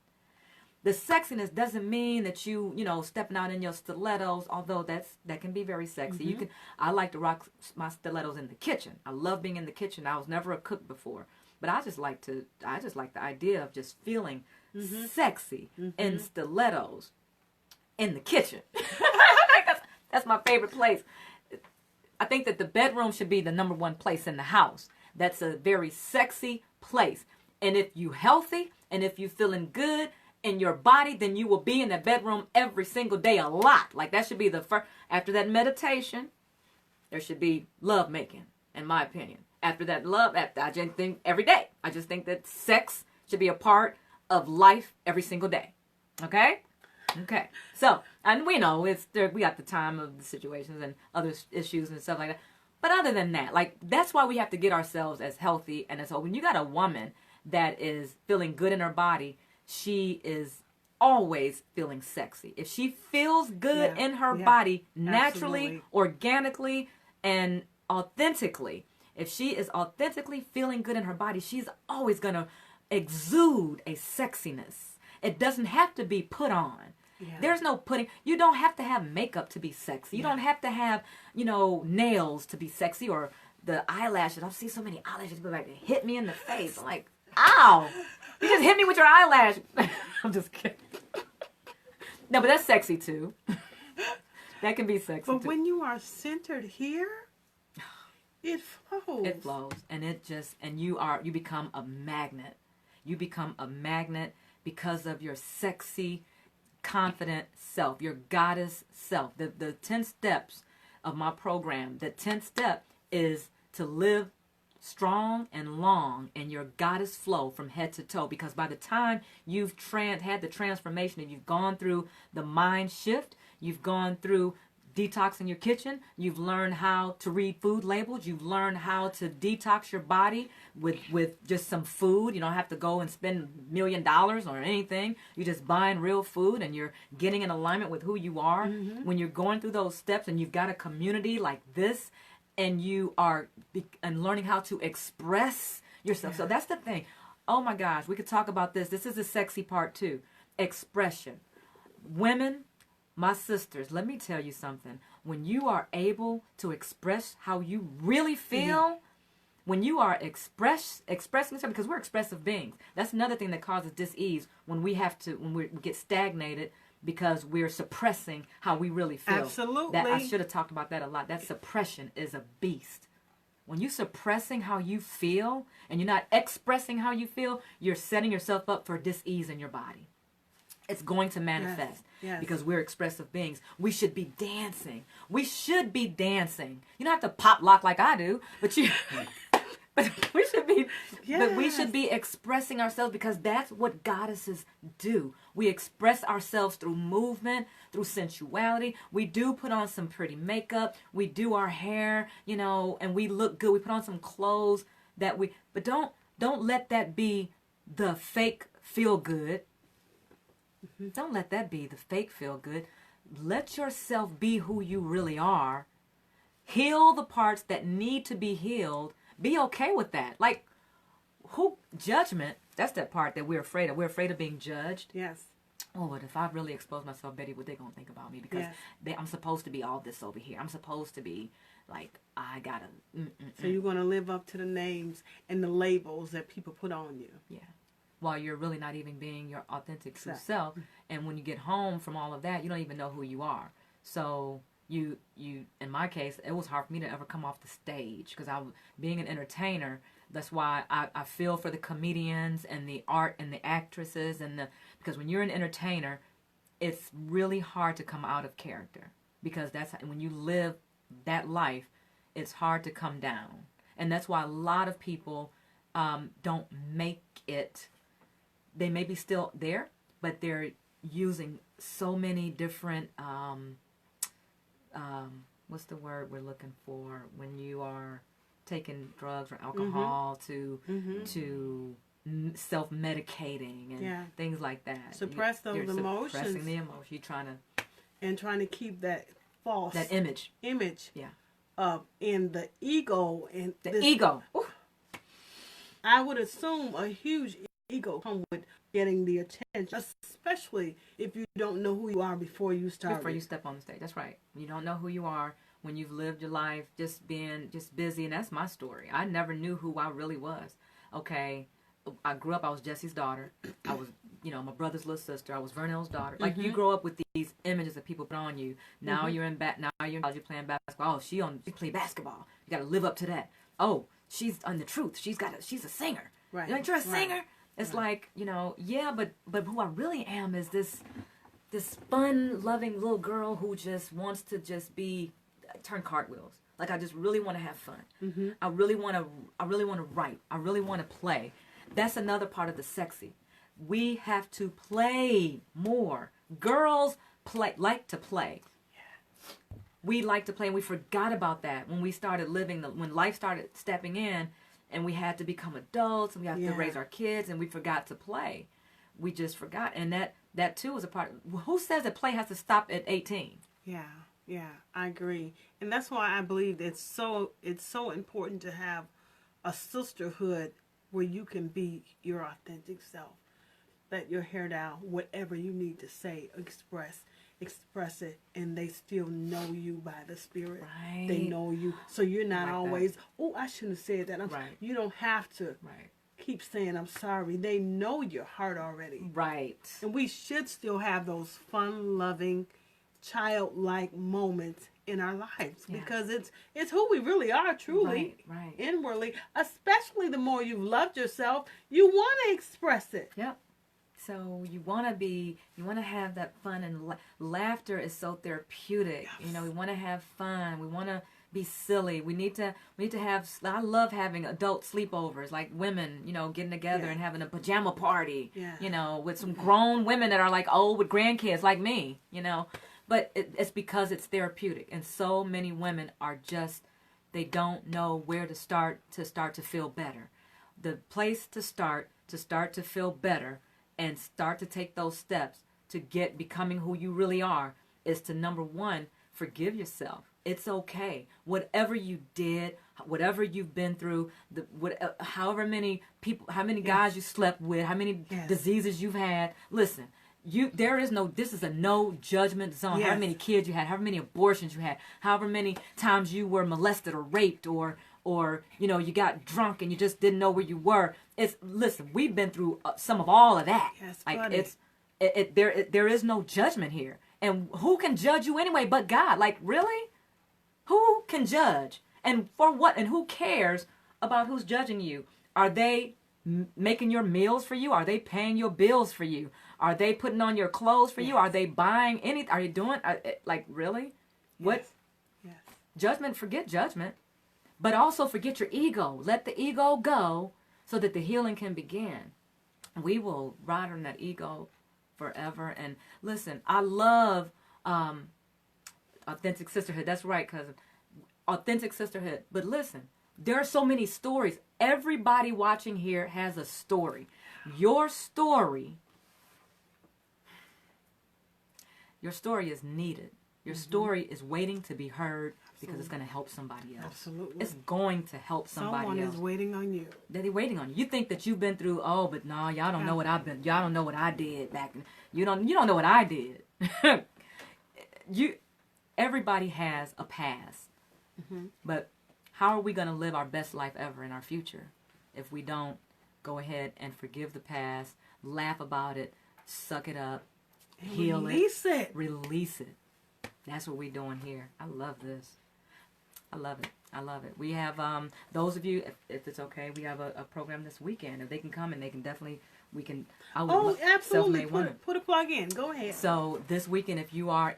The sexiness doesn't mean that you stepping out in your stilettos, although that can be very sexy. I like to rock my stilettos in the kitchen. I love being in the kitchen. I was never a cook before, But I just like the idea of just feeling sexy in stilettos in the kitchen. That's my favorite place. I think that the bedroom should be the number one place in the house. That's a very sexy place. And if you healthy and if you feeling good in your body, then you will be in that bedroom every single day a lot. Like that should be the first. After that meditation, there should be love making, in my opinion. After that love, I just think every day. I just think that sex should be a part of life every single day. Okay? Okay. So, and we know we got the time of the situations and other issues and stuff like that. But other than that, like that's why we have to get ourselves as healthy and as whole. When you got a woman that is feeling good in her body, she is always feeling sexy. If she feels good in her body naturally, absolutely. organically, and authentically, if she is authentically feeling good in her body, she's always going to exude a sexiness. It doesn't have to be put on. Yeah. There's no putting. You don't have to have makeup to be sexy. You don't have to have, nails to be sexy or the eyelashes. I see so many eyelashes go like, they hit me in the face. I'm like, ow. You just hit me with your eyelash. I'm just kidding. No, but that's sexy too. That can be sexy But too. when you are centered here, it flows. It flows. And you become a magnet. You become a magnet because of your sexy, confident self, your goddess self. The 10 steps of my program, the 10th step is to live strong and long in your goddess flow from head to toe, because by the time you've had the transformation and you've gone through the mind shift, you've gone through detoxing your kitchen, you've learned how to read food labels, you've learned how to detox your body with just some food. You don't have to go and spend $1 million or anything. You're just buying real food and you're getting in alignment with who you are. When you're going through those steps and you've got a community like this, and you are learning how to express yourself. So that's the thing. Oh my gosh, we could talk about this. This is the sexy part too. Expression. Women, my sisters, let me tell you something. When you are able to express how you really feel, when you are expressing yourself, because we're expressive beings. That's another thing that causes dis-ease when we get stagnated, because we're suppressing how we really feel. Absolutely. I should have talked about that a lot. That suppression is a beast. When you're suppressing how you feel and you're not expressing how you feel, you're setting yourself up for dis-ease in your body. It's going to manifest because we're expressive beings. We should be dancing. We should be dancing. You don't have to pop lock like I do, but but we should be but we should be expressing ourselves, because that's what goddesses do. We express ourselves through movement, through sensuality. We do put on some pretty makeup. We do our hair, and we look good. We put on some clothes but don't let that be the fake feel good. Don't let that be the fake feel good. Let yourself be who you really are. Heal the parts that need to be healed. Be okay with that. Like, judgment, that's that part that we're afraid of. We're afraid of being judged. Yes. Oh, but if I really expose myself, Betty, what they going to think about me? Because I'm supposed to be all this over here. I'm supposed to be, like, I got to... So you're going to live up to the names and the labels that people put on you. Yeah. While you're really not even being your authentic true self. And when you get home from all of that, you don't even know who you are. So... You in my case, it was hard for me to ever come off the stage, because being an entertainer. That's why I feel for the comedians and the art and the actresses because when you're an entertainer, it's really hard to come out of character, because when you live that life, it's hard to come down. And that's why a lot of people don't make it. They may be still there, but they're using so many different what's the word we're looking for when you are taking drugs or alcohol to self-medicating and things like that. Suppress those emotions. Suppressing the emotion. You're trying to keep that false image. Yeah. In the ego and the ego. Ooh. I would assume a huge ego comes with getting the attention, especially if you don't know who you are before you start. Before you step on the stage. That's right. You don't know who you are when you've lived your life just being busy, and that's my story. I never knew who I really was. okay, I grew up, I was Jesse's daughter. I was, my brother's little sister. I was Vernell's daughter. Like, you grow up with these images that people put on you. Now you're in college, you're playing basketball. Oh, she play basketball. You got to live up to that. Oh, she's on the truth. She's a singer. Right. You're a singer. It's like, yeah, but who I really am is this fun, loving little girl who just wants to just turn cartwheels. Like, I just really want to have fun. I really want to write. I really want to play. That's another part of the sexy. We have to play more. Girls like to play. We like to play, and we forgot about that when we started when life started stepping in, and we had to become adults, and we had to raise our kids, and we forgot to play. We just forgot, and that too was a part. Who says that play has to stop at 18? Yeah, I agree, and that's why I believe it's so important to have a sisterhood where you can be your authentic self. Let your hair down, whatever you need to say, express it, and they still know you by the Spirit. Right. They know you, so you're not like always, that. oh, I shouldn't have said that. Right. You don't have to keep saying I'm sorry. They know your heart already. Right. And we should still have those fun, loving, childlike moments in our lives because it's who we really are truly, right. Inwardly. Especially the more you've loved yourself, you want to express it. Yep. So you want to have that fun, and laughter is so therapeutic. Yes. We want to have fun. We want to be silly. We need to have. I love having adult sleepovers, like women, getting together and having a pajama party. Yeah. With some grown women that are like old with grandkids, like me. But it's because it's therapeutic, and so many women are they don't know where to start to feel better. The place to start to feel better and start to take those steps to becoming who you really are is to, number one, forgive yourself. It's okay. Whatever you did, whatever you've been through, however many people, how many guys you slept with, how many diseases you've had. Listen, this is a no judgment zone. However many kids you had, however many abortions you had, however many times you were molested or raped or you got drunk and you just didn't know where you were. Listen, we've been through some of all of that. Yes, like there is no judgment here. And who can judge you anyway but God? Like, really? Who can judge? And for what? And who cares about who's judging you? Are they making your meals for you? Are they paying your bills for you? Are they putting on your clothes for you? Are they buying anything? Are you doing, like, really? What? Yes. Judgment, forget judgment. But also forget your ego. Let the ego go so that the healing can begin. We will ride on that ego forever. And listen, I love authentic sisterhood. That's right, cousin. Authentic sisterhood. But listen, there are so many stories. Everybody watching here has a story. Your story is needed. Your story is waiting to be heard because it's going to help somebody else. Absolutely. It's going to help somebody else. Someone is waiting on you. They're waiting on you. You think that you've been through, but no, y'all don't know what I've been. Y'all don't know what I did back then. You don't know what I did. Everybody has a past. But how are we going to live our best life ever in our future if we don't go ahead and forgive the past, laugh about it, suck it up, heal Release it. Release it. That's what we're doing here. I love this. I love it. We have, those of you, if it's okay, we have a program this weekend. If they can come, and they can definitely, absolutely. Put a plug in. Go ahead. So this weekend, if you are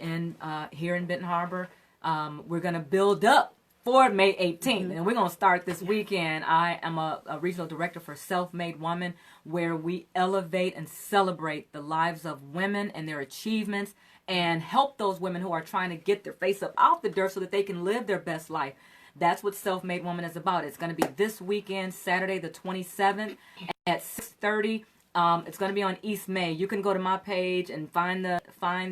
here in Benton Harbor, we're going to build up for May 18th. And we're going to start this weekend. I am a regional director for Self-Made Woman, where we elevate and celebrate the lives of women and their achievements and help those women who are trying to get their face up off the dirt so that they can live their best life. That's what Self-Made Woman is about. It's going to be this weekend, Saturday the 27th at 6:30. It's going to be on East May. You can go to my page and find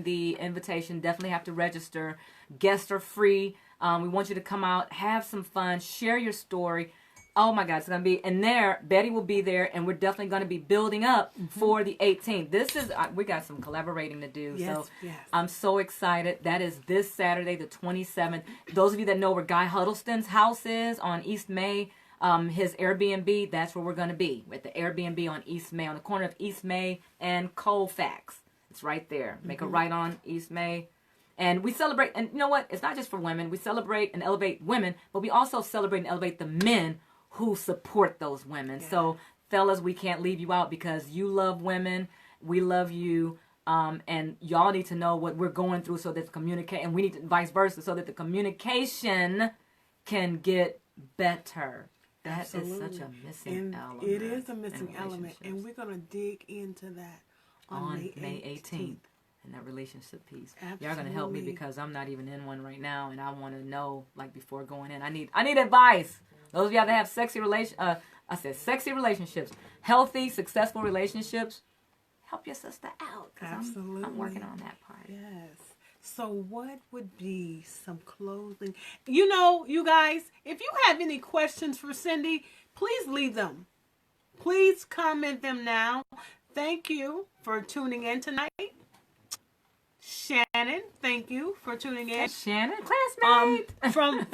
the invitation. Definitely have to register. Guests are free. We want you to come out, have some fun, share your story. Oh my God, it's going to be, and there, Betty will be there, and we're definitely going to be building up for the 18th. We got some collaborating to do, yes. I'm so excited. That is this Saturday, the 27th. Those of you that know where Guy Huddleston's house is on East May, his Airbnb, that's where we're going to be. At the Airbnb on East May, on the corner of East May and Colfax. It's right there. Make a right on East May. And we celebrate, and you know what? It's not just for women. We celebrate and elevate women, but we also celebrate and elevate the men who support those women. Yeah. So, fellas, we can't leave you out because you love women. We love you. And y'all need to know what we're going through so that the communicate, and we need to vice versa, so that the communication can get better. That Absolutely. Is such a missing and element. It is a missing element, and we're going to dig into that on May 18th. And that relationship piece. Absolutely. Y'all gonna help me because I'm not even in one right now, and I want to know, like, before going in. I need advice. Those of y'all that have sexy relationships, healthy, successful relationships, help your sister out. Absolutely. I'm working on that part. Yes. So what would be some closing? You know, you guys, if you have any questions for Cindy, please leave them. Please comment them now. Thank you for tuning in tonight. Shannon, thank you for tuning in. Shannon, classmate.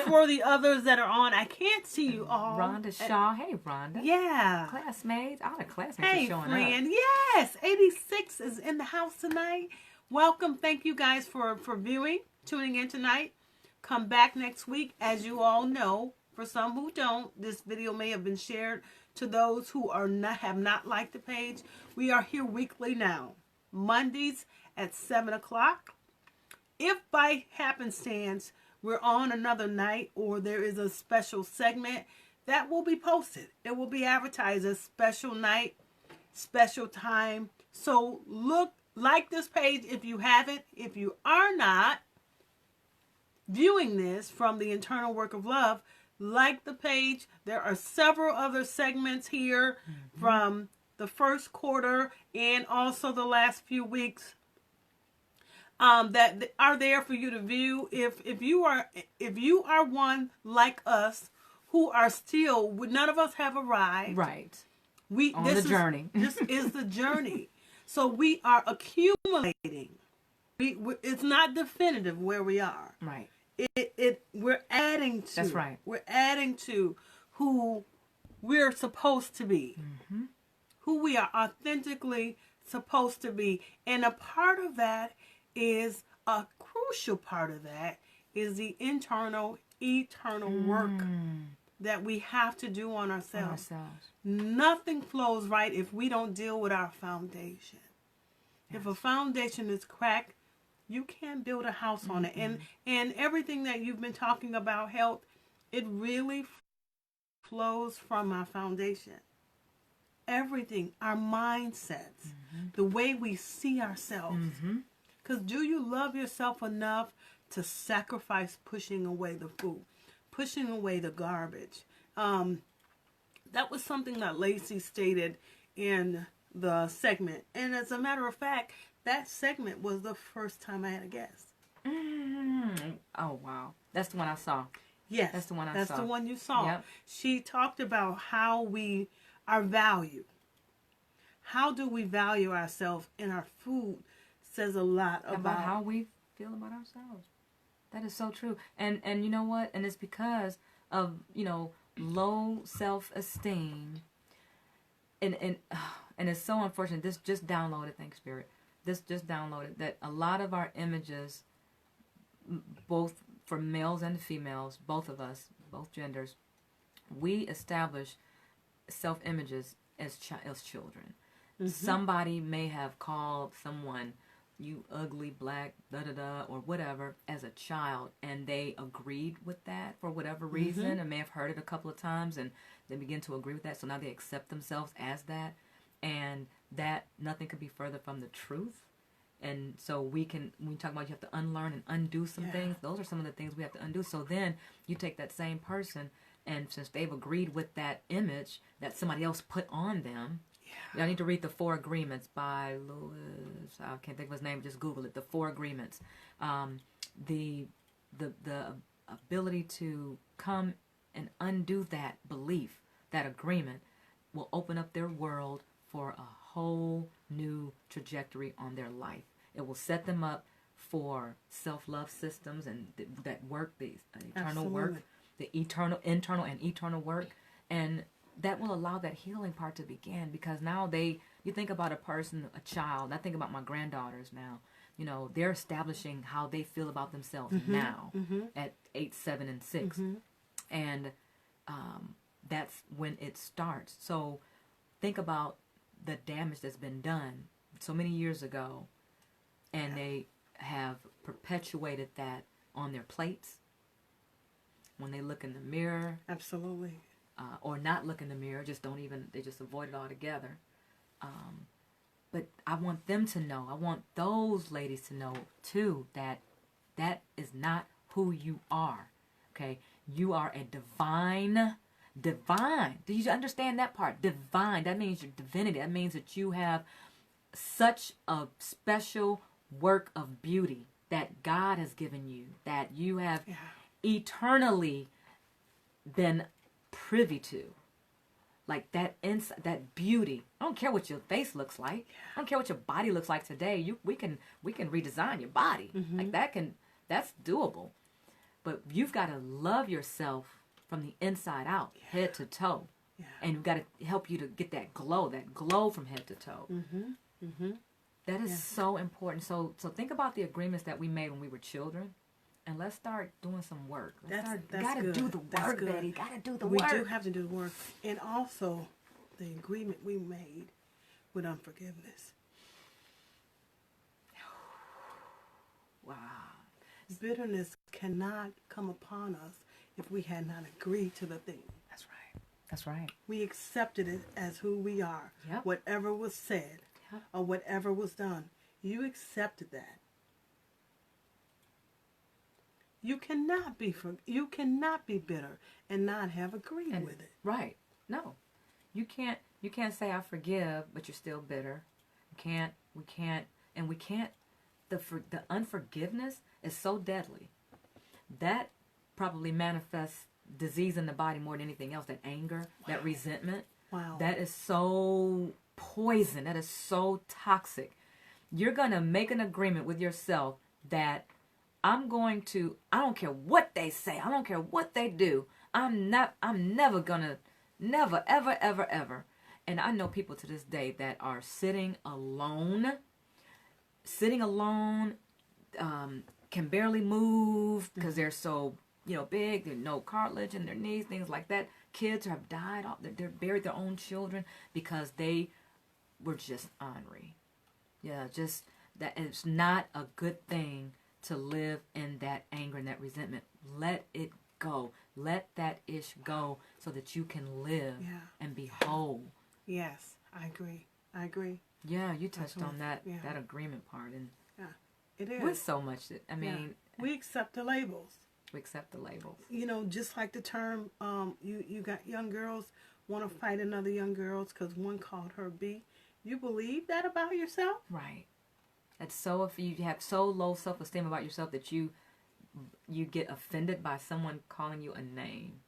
For the others that are on, I can't see you all. Rhonda Shaw, hey Rhonda. Yeah. Classmates, all the classmates are showing friend. up. Yes, 86 is in the house tonight. Welcome. Thank you guys for viewing, tuning in tonight. Come back next week. As you all know, for some who don't, this video may have been shared to those who have not liked the page. We are here weekly now, Mondays at 7 o'clock. If by happenstance we're on another night or there is a special segment, that will be posted. It will be advertised as special night, special time. So like this page if you haven't. If you are not viewing this from the Internal Work of Love, like the page. There are several other segments here from the first quarter and also the last few weeks that are there for you to view. If you are one like us who are still, none of us have arrived. Right. Journey. This is the journey. So we are accumulating. It's not definitive where we are. Right. We're adding to. That's right. We're adding to who we're supposed to be. Mm-hmm. Who we are authentically supposed to be. And a part of that is, a crucial part of that is the internal, eternal work that we have to do on ourselves. Nothing flows right if we don't deal with our foundation. Yes. If a foundation is cracked, you can't build a house on it. And everything that you've been talking about, health, it really flows from our foundation. Everything, our mindsets, the way we see ourselves. Because do you love yourself enough to sacrifice pushing away the food, pushing away the garbage? That was something that Lacey stated in the segment. And as a matter of fact, that segment was the first time I had a guest. Oh, wow. That's the one I saw. Yes. That's the one I saw. That's the one you saw. Yep. She talked about how our value. How do we value ourselves? And our food says a lot about how we feel about ourselves. That is so true. And you know what? And it's because of, low self-esteem. And it's so unfortunate. This just downloaded, thanks Spirit. This just downloaded that a lot of our images, both for males and females, both of us, both genders, we establish self-images as children. Somebody may have called someone, you ugly black da-da-da or whatever, as a child, and they agreed with that for whatever reason, and may have heard it a couple of times, and they begin to agree with that, so now they accept themselves as that, and that nothing could be further from the truth. And so when we talk about you have to unlearn and undo some things, those are some of the things we have to undo. So then you take that same person, and since they've agreed with that image that somebody else put on them, y'all need to read The 4 Agreements by Lewis. I can't think of his name. Just Google it. The 4 Agreements. The ability to come and undo that belief, that agreement, will open up their world for a whole new trajectory on their life. It will set them up for self-love systems and that work, the eternal work, the internal and eternal work. And that will allow that healing part to begin, because now you think about a person, a child. I think about my granddaughters now. You know, they're establishing how they feel about themselves now at 8, 7, and 6. And that's when it starts. So think about the damage that's been done so many years ago, and they have perpetuated that on their plates when they look in the mirror. Absolutely. Or not look in the mirror, they just avoid it altogether. But I want them to know, I want those ladies to know too, that is not who you are. Okay? You are a divine. Do you understand that part? Divine. That means your divinity. That means that you have such a special work of beauty that God has given you, that you have eternally been privy to. Like that inside, that beauty. I don't care what your face looks like. I don't care what your body looks like today. We can redesign your body. Like that's doable. But you've got to love yourself from the inside out, head to toe. Yeah. And we've got to help you to get that glow from head to toe. That is so important. So think about the agreements that we made when we were children, and let's start doing some work. Gotta do the work, Betty. Gotta do the work. We do have to do the work. And also the agreement we made with unforgiveness. Wow. Bitterness cannot come upon us if we had not agreed to the thing. That's right. That's right. We accepted it as who we are. Yep. Whatever was said or whatever was done, you accepted that. You cannot be bitter and not have agreed with it. Right. No. You can't say I forgive, but you're still bitter. We can't. The unforgiveness is so deadly. That probably manifests disease in the body more than anything else. That anger, that resentment. Wow. That is so poison. That is so toxic. You're going to make an agreement with yourself that I don't care what they say. I don't care what they do. I'm never gonna, never, ever, ever, ever. And I know people to this day that are sitting alone, can barely move because they're so, big. There's no cartilage in their knees, things like that. Kids have died. They're buried their own children because they were just ornery. Yeah, just that. It's not a good thing to live in that anger and that resentment. Let it go. Let that ish go so that you can live and be whole. Yes, I agree. Yeah, you touched on that agreement part, and it is. With so much that we accept the labels. We accept the labels. Just like the term, you got young girls want to fight another young girls because one called her B. You believe that about yourself? Right. That's so, if you have so low self-esteem about yourself that you get offended by someone calling you a name.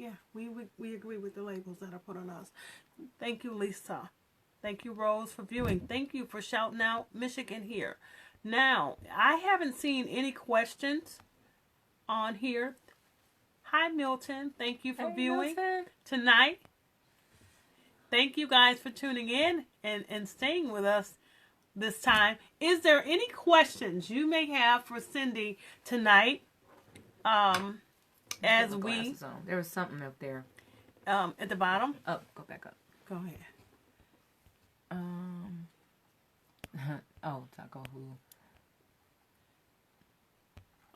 Yeah, we agree with the labels that are put on us. Thank you, Lisa. Thank you, Rose, for viewing. Thank you for shouting out Michigan here. Now, I haven't seen any questions on here. Hi, Milton. Thank you for viewing tonight. Thank you guys for tuning in and staying with us this time. Is there any questions you may have for Cindy tonight? As we... There was something up there. At the bottom? Up. Go back up. Go ahead. Taco who?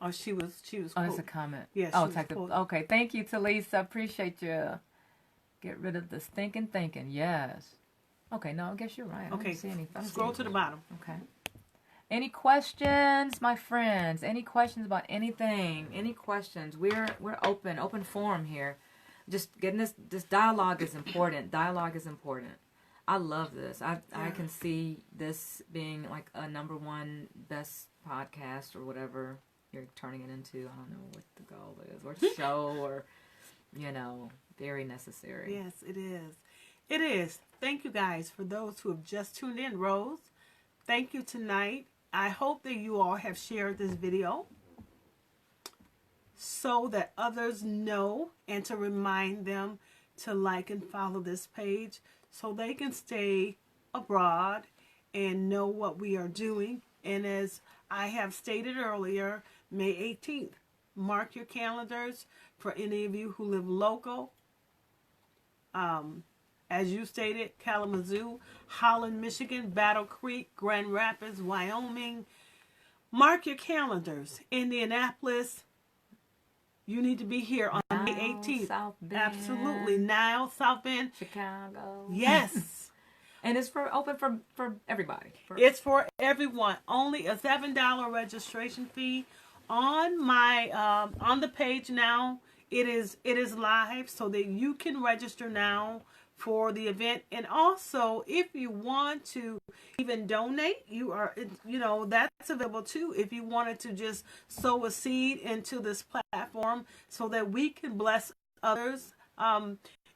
Oh, she was. Oh, it's a comment. Yes. Okay, thank you, Talisa. Appreciate you. Get rid of the stinking thinking. Yes. Okay, no, I guess you're right. Okay. I don't see any. Scroll to the bottom. Okay. Any questions, my friends? Any questions about anything? Any questions? We're open forum here. Just getting this dialogue is important. Dialogue is important. I love this. I can see this being like a #1 best podcast or whatever you're turning it into. I don't know what the goal is, or show, or very necessary. Yes, it is. It is. Thank you guys for those who have just tuned in. Rose, thank you tonight. I hope that you all have shared this video. so that others know, and to remind them to like and follow this page so they can stay abroad and know what we are doing. And as I have stated earlier, May 18th, mark your calendars for any of you who live local. As you stated, Kalamazoo, Holland, Michigan, Battle Creek, Grand Rapids, Wyoming. Mark your calendars. Indianapolis, you need to be here on May 18th. South Bend. Absolutely. Now, South Bend. Chicago. Yes. And it's open for everybody. It's for everyone. Only a $7 registration fee. On my on the page now, it is live so that you can register now for the event. And also, if you want to even donate, that's available too. If you wanted to just sow a seed into this platform so that we can bless others,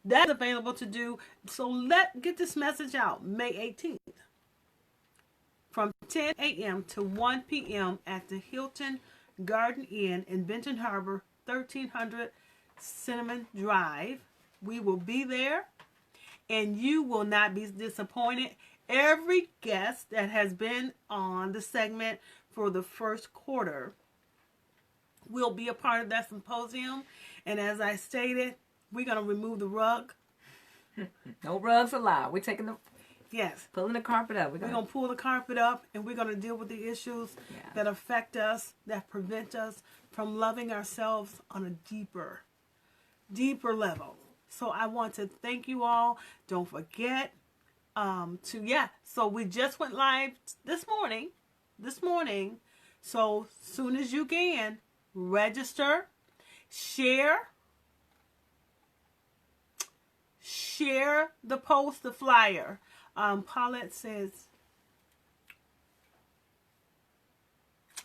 that's available to do. So get this message out. May 18th from 10 a.m. to 1 p.m. at the Hilton Garden Inn in Benton Harbor, 1300 Cinnamon Drive. We will be there, and you will not be disappointed. Every guest that has been on the segment for the first quarter will be a part of that symposium. And as I stated, we're going to remove the rug. No rugs allowed. We're taking pulling the carpet up. We're going to pull the carpet up, and we're going to deal with the issues that affect us, that prevent us from loving ourselves on a deeper level. So I want to thank you all. Don't forget so we just went live this morning. So soon as you can, register, share the post, the flyer. Paulette says,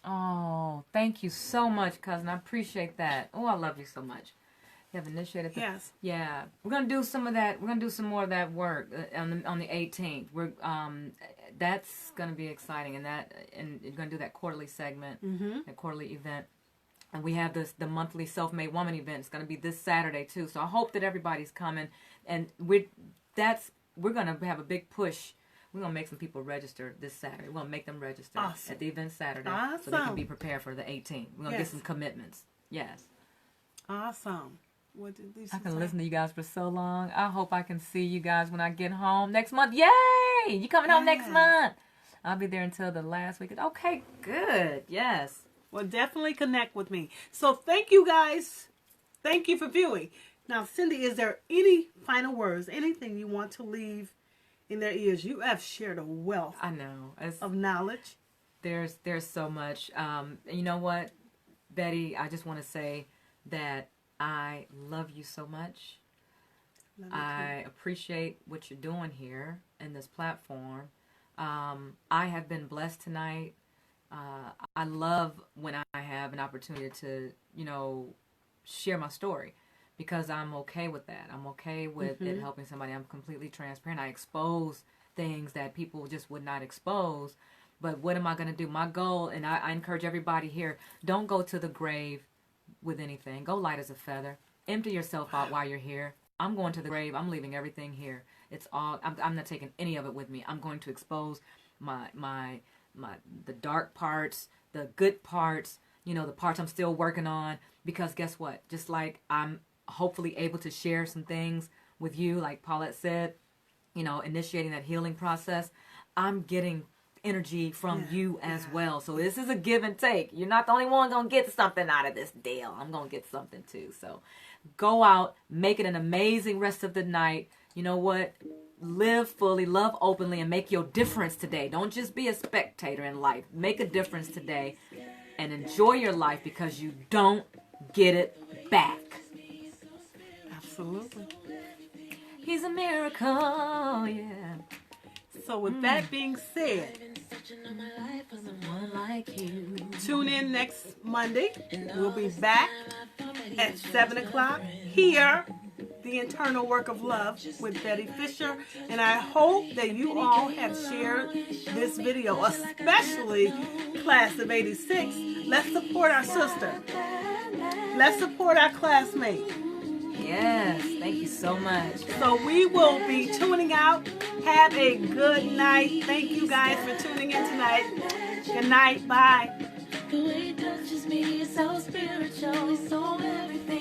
oh, thank you so much, cousin. I appreciate that. Oh, I love you so much. You have initiated. Yes. Yeah, we're gonna do some of that. We're gonna do some more of that work on the 18th. That's gonna be exciting, and you're gonna do that quarterly segment, that quarterly event. And we have the monthly Self-Made Woman event. It's going to be this Saturday, too. So I hope that everybody's coming. And we're going to have a big push. We're going to make some people register this Saturday. We're going to make them register at the event Saturday. Awesome. So they can be prepared for the 18th. We're going to get some commitments. Yes. Awesome. What did Lisa I can say? listen to you guys for so long. I hope I can see you guys when I get home next month. Yay! You coming home next month? I'll be there until the last week. Okay, good. Yes. Well, definitely connect with me. So thank you guys. Thank you for viewing. Now, Cindy, is there any final words, anything you want to leave in their ears? You have shared a wealth of knowledge. There's so much. You know what, Betty, I just want to say that I love you so much. I appreciate what you're doing here in this platform. I have been blessed tonight. I love when I have an opportunity to, share my story, because I'm okay with that. I'm okay with it helping somebody. I'm completely transparent. I expose things that people just would not expose. But what am I going to do? My goal, and I encourage everybody here, don't go to the grave with anything. Go light as a feather. Empty yourself out while you're here. I'm going to the grave. I'm leaving everything here. It's all. I'm not taking any of it with me. I'm going to expose the dark parts, the good parts, the parts I'm still working on. Because guess what? Just like I'm hopefully able to share some things with you, like Paulette said, initiating that healing process, I'm getting energy from you as well. So this is a give and take. You're not the only one going to get something out of this deal. I'm going to get something too. So go out, make it an amazing rest of the night. You know what? Live fully, love openly, and make your difference today. Don't just be a spectator in life. Make a difference today and enjoy your life, because you don't get it back. Absolutely. He's a miracle, yeah. So with that being said, tune in next Monday. We'll be back at 7 o'clock here, The Internal Work of Love with Betty Fisher. And I hope that you all have shared this video, especially Class of 86. Let's support our sister. Let's support our classmates. Yes, thank you so much. So we will be tuning out. Have a good night. Thank you guys for tuning in tonight. Good night. Bye. The way it touches me is so spiritual, it's so everything.